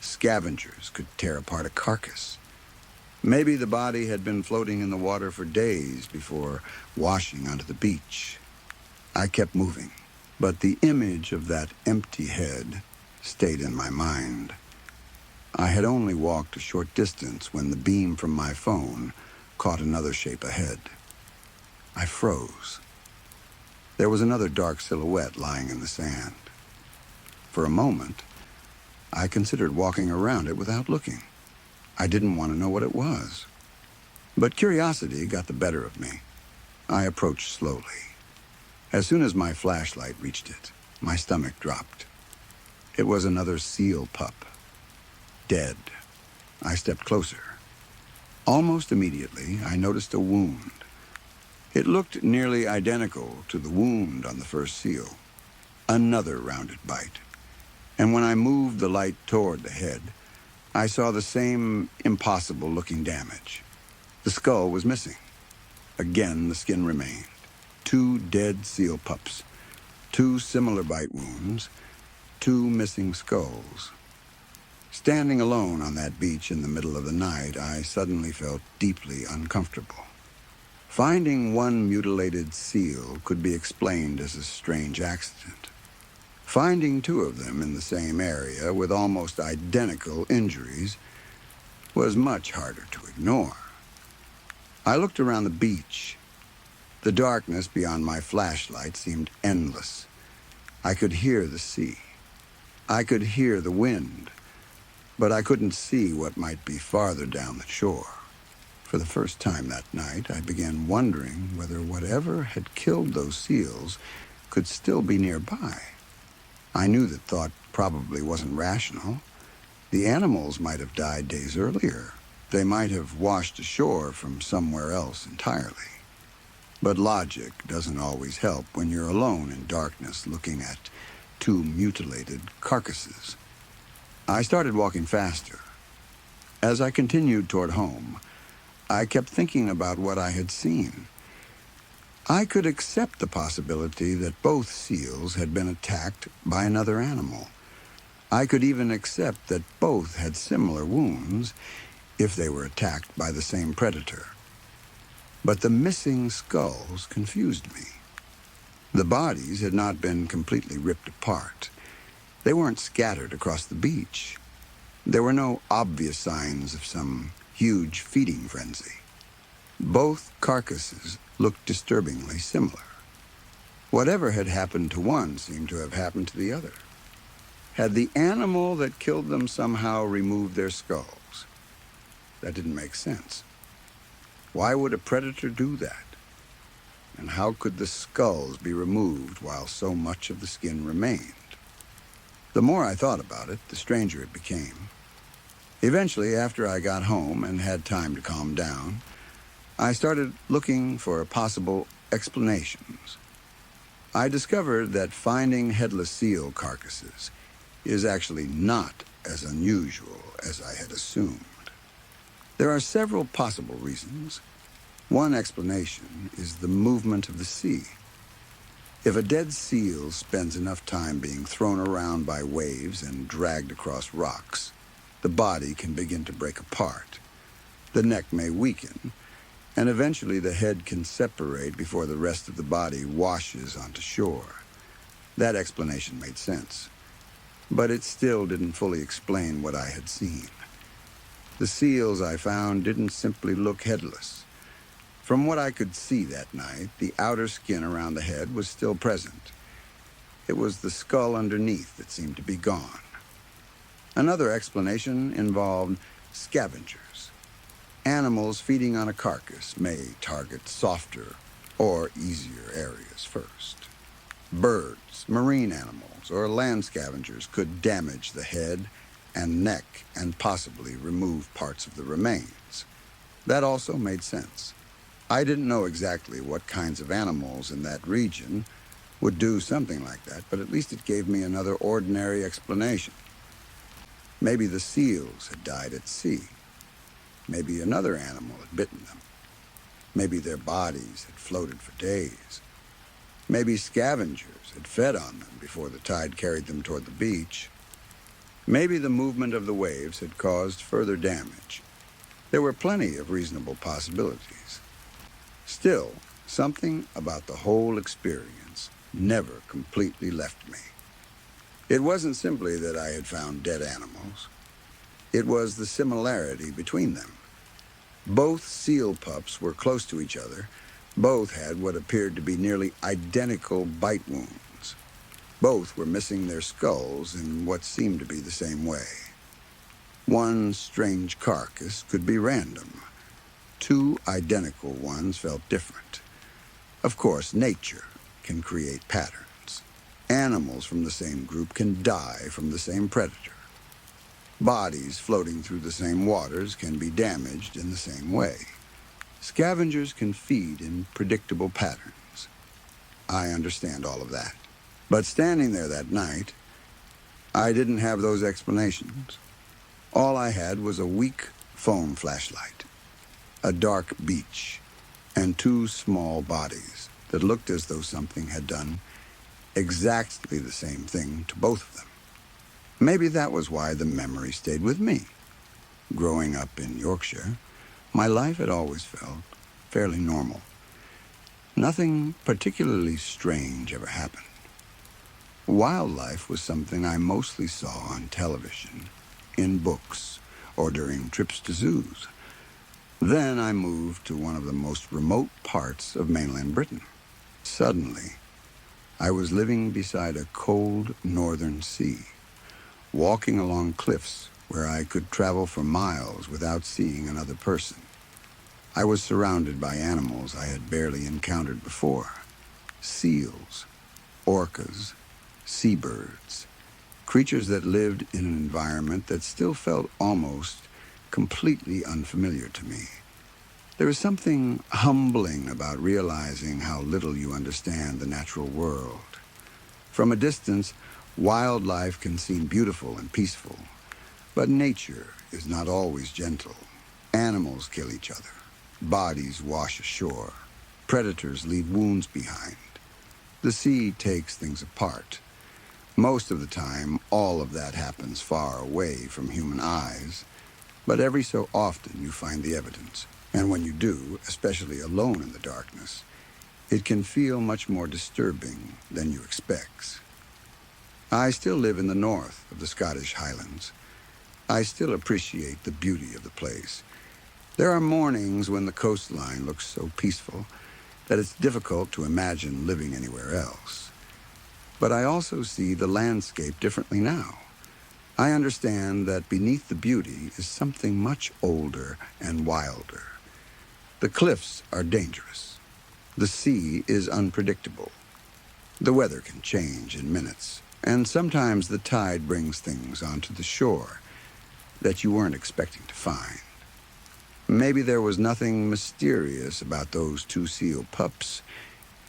Scavengers could tear apart a carcass. Maybe the body had been floating in the water for days before washing onto the beach. I kept moving, but the image of that empty head stayed in my mind. I had only walked a short distance when the beam from my phone caught another shape ahead. I froze. There was another dark silhouette lying in the sand. For a moment, I considered walking around it without looking. I didn't want to know what it was. But curiosity got the better of me. I approached slowly. As soon as my flashlight reached it, my stomach dropped. It was another seal pup. Dead. I stepped closer. Almost immediately, I noticed a wound. It looked nearly identical to the wound on the first seal. Another rounded bite. And when I moved the light toward the head, I saw the same impossible-looking damage. The skull was missing. Again, the skin remained. 2 dead seal pups. 2 similar bite wounds. 2 missing skulls. Standing alone on that beach in the middle of the night, I suddenly felt deeply uncomfortable. Finding one mutilated seal could be explained as a strange accident. Finding 2 of them in the same area with almost identical injuries was much harder to ignore. I looked around the beach. The darkness beyond my flashlight seemed endless. I could hear the sea. I could hear the wind, but I couldn't see what might be farther down the shore. For the first time that night, I began wondering whether whatever had killed those seals could still be nearby. I knew that thought probably wasn't rational. The animals might have died days earlier. They might have washed ashore from somewhere else entirely. But logic doesn't always help when you're alone in darkness looking at two mutilated carcasses. I started walking faster. As I continued toward home, I kept thinking about what I had seen. I could accept the possibility that both seals had been attacked by another animal. I could even accept that both had similar wounds if they were attacked by the same predator. But the missing skulls confused me. The bodies had not been completely ripped apart. They weren't scattered across the beach. There were no obvious signs of some huge feeding frenzy. Both carcasses looked disturbingly similar. Whatever had happened to one seemed to have happened to the other. Had the animal that killed them somehow removed their skulls? That didn't make sense. Why would a predator do that? And how could the skulls be removed while so much of the skin remained? The more I thought about it, the stranger it became. Eventually, after I got home and had time to calm down, I started looking for possible explanations. I discovered that finding headless seal carcasses is actually not as unusual as I had assumed. There are several possible reasons. One explanation is the movement of the sea. If a dead seal spends enough time being thrown around by waves and dragged across rocks, the body can begin to break apart. The neck may weaken, and eventually the head can separate before the rest of the body washes onto shore. That explanation made sense, but it still didn't fully explain what I had seen. The seals I found didn't simply look headless. From what I could see that night, the outer skin around the head was still present. It was the skull underneath that seemed to be gone. Another explanation involved scavengers. Animals feeding on a carcass may target softer or easier areas first. Birds, marine animals, or land scavengers could damage the head and neck and possibly remove parts of the remains. That also made sense. I didn't know exactly what kinds of animals in that region would do something like that, but at least it gave me another ordinary explanation. Maybe the seals had died at sea. Maybe another animal had bitten them. Maybe their bodies had floated for days. Maybe scavengers had fed on them before the tide carried them toward the beach. Maybe the movement of the waves had caused further damage. There were plenty of reasonable possibilities. Still, something about the whole experience never completely left me. It wasn't simply that I had found dead animals. It was the similarity between them. Both seal pups were close to each other. Both had what appeared to be nearly identical bite wounds. Both were missing their skulls in what seemed to be the same way. One strange carcass could be random. Two identical ones felt different. Of course, nature can create patterns. Animals from the same group can die from the same predator. Bodies floating through the same waters can be damaged in the same way. Scavengers can feed in predictable patterns. I understand all of that. But standing there that night, I didn't have those explanations. All I had was a weak phone flashlight, a dark beach, and two small bodies that looked as though something had done exactly the same thing to both of them. Maybe that was why the memory stayed with me. Growing up in Yorkshire, my life had always felt fairly normal. Nothing particularly strange ever happened. Wildlife was something I mostly saw on television, in books, or during trips to zoos. Then I moved to one of the most remote parts of mainland Britain. Suddenly, I was living beside a cold northern sea, walking along cliffs where I could travel for miles without seeing another person. I was surrounded by animals I had barely encountered before. Seals, orcas, seabirds, creatures that lived in an environment that still felt almost completely unfamiliar to me. There is something humbling about realizing how little you understand the natural world. From a distance, wildlife can seem beautiful and peaceful, but nature is not always gentle. Animals kill each other. Bodies wash ashore. Predators leave wounds behind. The sea takes things apart. Most of the time, all of that happens far away from human eyes, but every so often you find the evidence. And when you do, especially alone in the darkness, it can feel much more disturbing than you expect. I still live in the north of the Scottish Highlands. I still appreciate the beauty of the place. There are mornings when the coastline looks so peaceful that it's difficult to imagine living anywhere else. But I also see the landscape differently now. I understand that beneath the beauty is something much older and wilder. The cliffs are dangerous. The sea is unpredictable. The weather can change in minutes, and sometimes the tide brings things onto the shore that you weren't expecting to find. Maybe there was nothing mysterious about those two seal pups.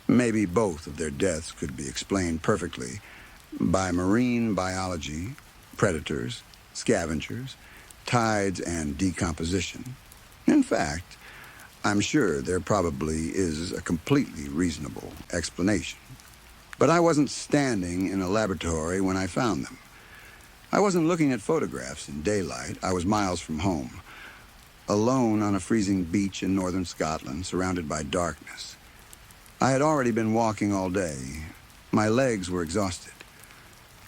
Maybe both of their deaths could be explained perfectly by marine biology, predators, scavengers, tides, and decomposition. In fact, I'm sure there probably is a completely reasonable explanation. But I wasn't standing in a laboratory when I found them. I wasn't looking at photographs in daylight. I was miles from home, alone on a freezing beach in northern Scotland, surrounded by darkness. I had already been walking all day. My legs were exhausted.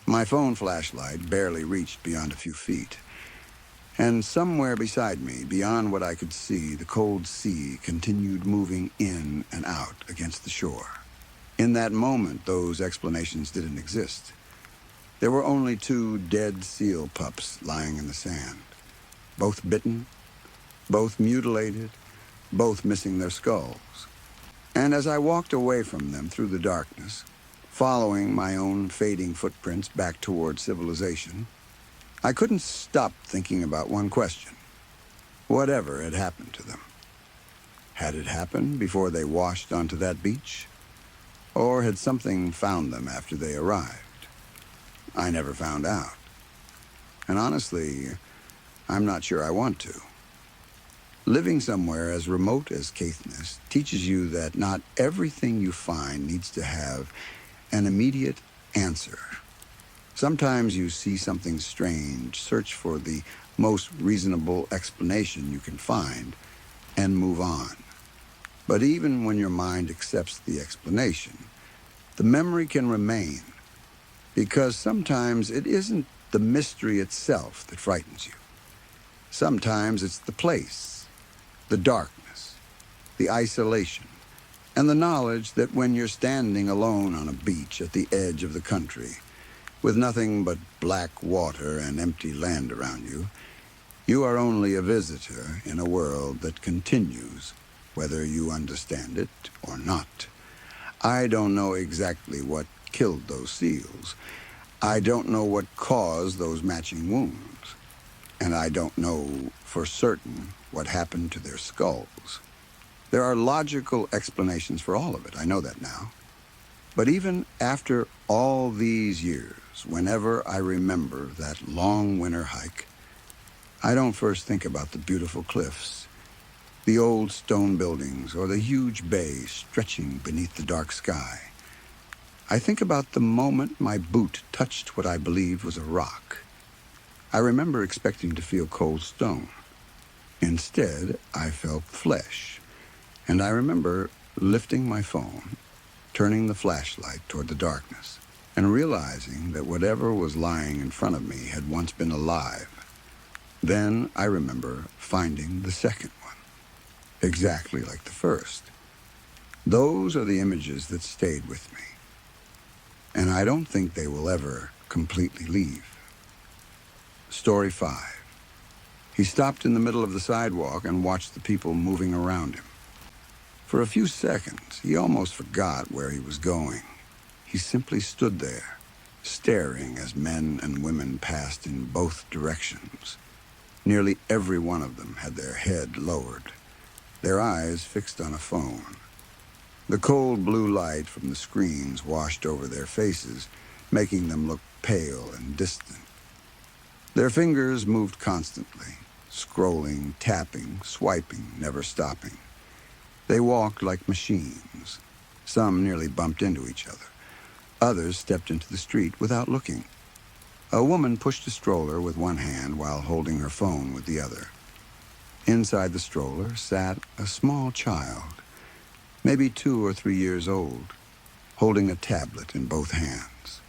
My phone flashlight barely reached beyond a few feet. And somewhere beside me, beyond what I could see, the cold sea continued moving in and out against the shore. In that moment, those explanations didn't exist. There were only two dead seal pups lying in the sand, both bitten, both mutilated, both missing their skulls. And as I walked away from them through the darkness, following my own fading footprints back toward civilization, I couldn't stop thinking about one question. Whatever had happened to them? Had it happened before they washed onto that beach? Or had something found them after they arrived? I never found out. And honestly, I'm not sure I want to. Living somewhere as remote as Caithness teaches you that not everything you find needs to have an immediate answer. Sometimes you see something strange, search for the most reasonable explanation you can find, and move on. But even when your mind accepts the explanation, the memory can remain, because sometimes it isn't the mystery itself that frightens you. Sometimes it's the place, the darkness, the isolation, and the knowledge that when you're standing alone on a beach at the edge of the country, with nothing but black water and empty land around you, you are only a visitor in a world that continues, whether you understand it or not. I don't know exactly what killed those seals. I don't know what caused those matching wounds. And I don't know for certain what happened to their skulls. There are logical explanations for all of it. I know that now. But even after all these years, whenever I remember that long winter hike, I don't first think about the beautiful cliffs, the old stone buildings, or the huge bay stretching beneath the dark sky. I think about the moment my boot touched what I believed was a rock. I remember expecting to feel cold stone. Instead, I felt flesh. And I remember lifting my phone, turning the flashlight toward the darkness, and realizing that whatever was lying in front of me had once been alive. Then I remember finding the second one, exactly like the first. Those are the images that stayed with me. and I don't think they will ever completely leave. Story 5. He stopped in the middle of the sidewalk and watched the people moving around him. For a few seconds, he almost forgot where he was going. He simply stood there, staring as men and women passed in both directions. Nearly every one of them had their head lowered, their eyes fixed on a phone. The cold blue light from the screens washed over their faces, making them look pale and distant. Their fingers moved constantly, scrolling, tapping, swiping, never stopping. They walked like machines. Some nearly bumped into each other. Others stepped into the street without looking. A woman pushed a stroller with one hand while holding her phone with the other. Inside the stroller sat a small child, maybe 2 or 3 years old, holding a tablet in both hands.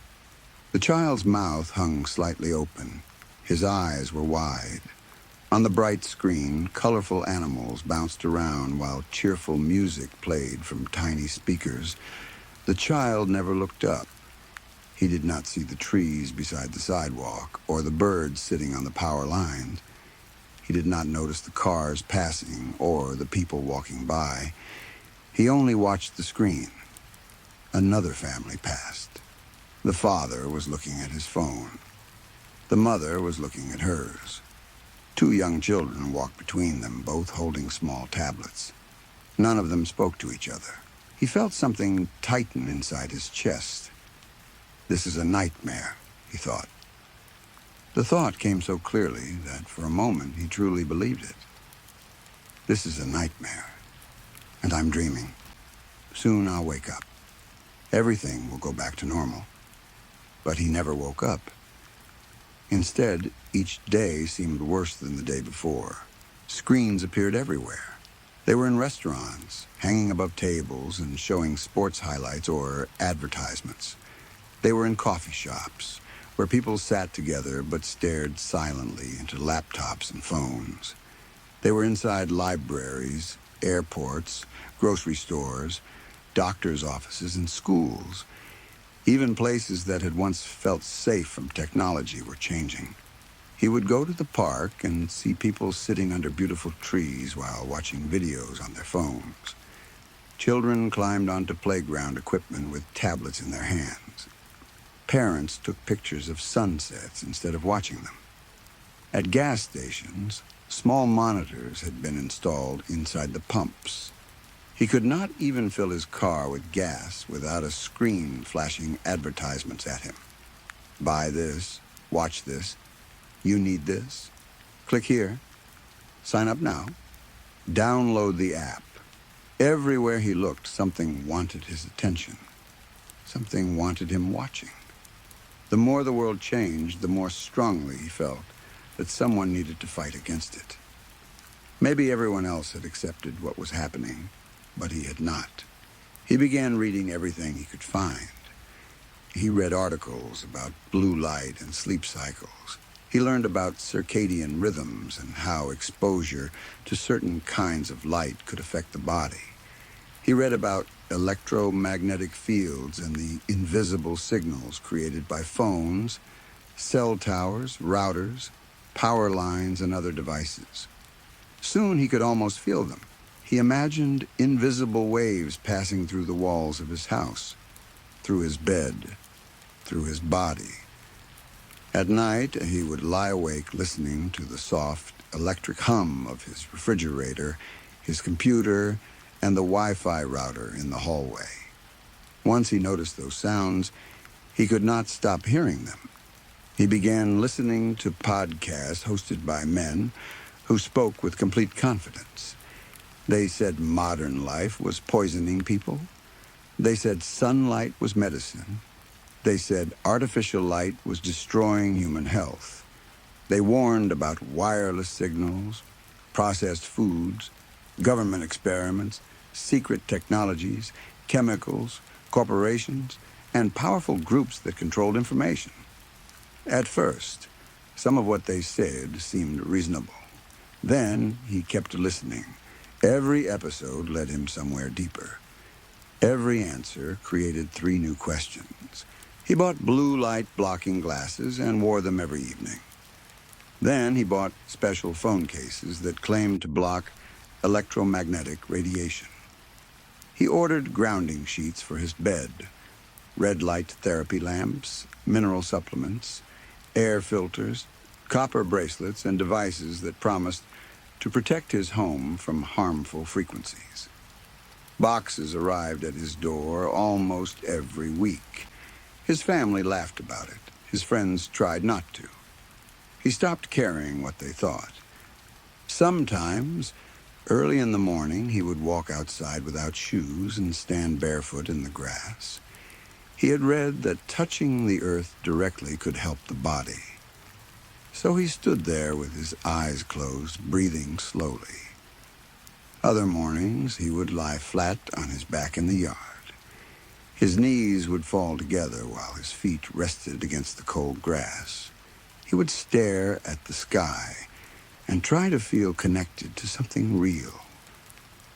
The child's mouth hung slightly open. His eyes were wide. On the bright screen, colorful animals bounced around while cheerful music played from tiny speakers. The child never looked up. He did not see the trees beside the sidewalk or the birds sitting on the power lines. He did not notice the cars passing or the people walking by. He only watched the screen. Another family passed. The father was looking at his phone. The mother was looking at hers. 2 young children walked between them, both holding small tablets. None of them spoke to each other. He felt something tighten inside his chest. This is a nightmare, he thought. The thought came so clearly that for a moment he truly believed it. This is a nightmare, and I'm dreaming. Soon I'll wake up. Everything will go back to normal. But he never woke up. Instead, each day seemed worse than the day before. Screens appeared everywhere. They were in restaurants, hanging above tables and showing sports highlights or advertisements. They were in coffee shops, where people sat together but stared silently into laptops and phones. They were inside libraries, airports, grocery stores, doctors' offices, and schools. Even places that had once felt safe from technology were changing. He would go to the park and see people sitting under beautiful trees while watching videos on their phones. Children climbed onto playground equipment with tablets in their hands. Parents took pictures of sunsets instead of watching them. At gas stations, small monitors had been installed inside the pumps. He could not even fill his car with gas without a screen flashing advertisements at him. Buy this, watch this, you need this, click here, sign up now, download the app. Everywhere he looked, something wanted his attention. Something wanted him watching. The more the world changed, the more strongly he felt that someone needed to fight against it. Maybe everyone else had accepted what was happening, but he had not. He began reading everything he could find. He read articles about blue light and sleep cycles. He learned about circadian rhythms and how exposure to certain kinds of light could affect the body. He read about electromagnetic fields and the invisible signals created by phones, cell towers, routers, power lines, and other devices. Soon he could almost feel them. He imagined invisible waves passing through the walls of his house, through his bed, through his body. At night, he would lie awake listening to the soft electric hum of his refrigerator, his computer, and the Wi-Fi router in the hallway. Once he noticed those sounds, he could not stop hearing them. He began listening to podcasts hosted by men who spoke with complete confidence. They said modern life was poisoning people. They said sunlight was medicine. They said artificial light was destroying human health. They warned about wireless signals, processed foods, government experiments, secret technologies, chemicals, corporations, and powerful groups that controlled information. At first, some of what they said seemed reasonable. Then he kept listening. Every episode led him somewhere deeper. Every answer created 3 new questions. He bought blue light blocking glasses and wore them every evening. Then he bought special phone cases that claimed to block electromagnetic radiation. He ordered grounding sheets for his bed, red light therapy lamps, mineral supplements, air filters, copper bracelets, and devices that promised to protect his home from harmful frequencies. Boxes arrived at his door almost every week. His family laughed about it. His friends tried not to. He stopped caring what they thought. Sometimes, early in the morning, he would walk outside without shoes and stand barefoot in the grass. He had read that touching the earth directly could help the body. So he stood there with his eyes closed, breathing slowly. Other mornings, he would lie flat on his back in the yard. His knees would fall together while his feet rested against the cold grass. He would stare at the sky and try to feel connected to something real,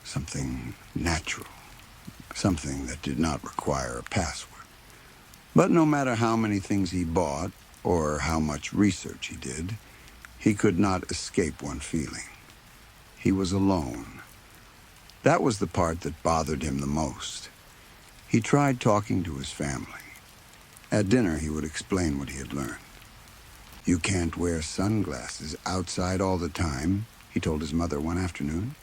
something natural, something that did not require a password. But no matter how many things he bought or how much research he did, he could not escape one feeling. He was alone. That was the part that bothered him the most. He tried talking to his family. At dinner, he would explain what he had learned. "You can't wear sunglasses outside all the time," he told his mother one afternoon.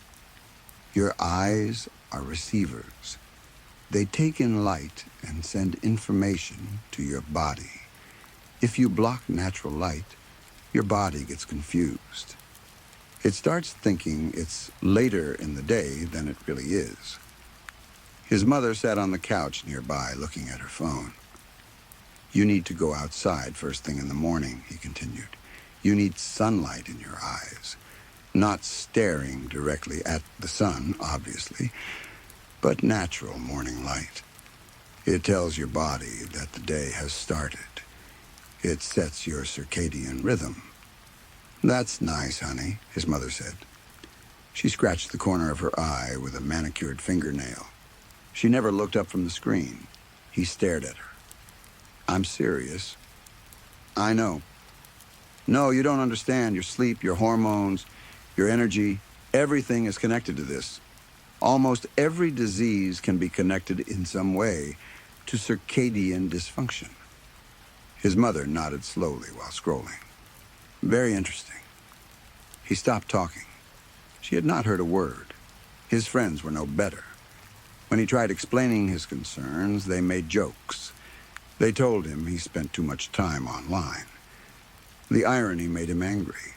"Your eyes are receivers. They take in light and send information to your body. If you block natural light, your body gets confused. It starts thinking it's later in the day than it really is." His mother sat on the couch nearby, looking at her phone. "You need to go outside first thing in the morning," he continued. "You need sunlight in your eyes. Not staring directly at the sun, obviously, but natural morning light. It tells your body that the day has started. It sets your circadian rhythm." "That's nice, honey," his mother said. She scratched the corner of her eye with a manicured fingernail. She never looked up from the screen. He stared at her. "I'm serious." "I know." "No, you don't understand. Your sleep, your hormones, your energy, everything is connected to this. Almost every disease can be connected in some way to circadian dysfunction." His mother nodded slowly while scrolling. "Very interesting." He stopped talking. She had not heard a word. His friends were no better. When he tried explaining his concerns, they made jokes. They told him he spent too much time online. The irony made him angry.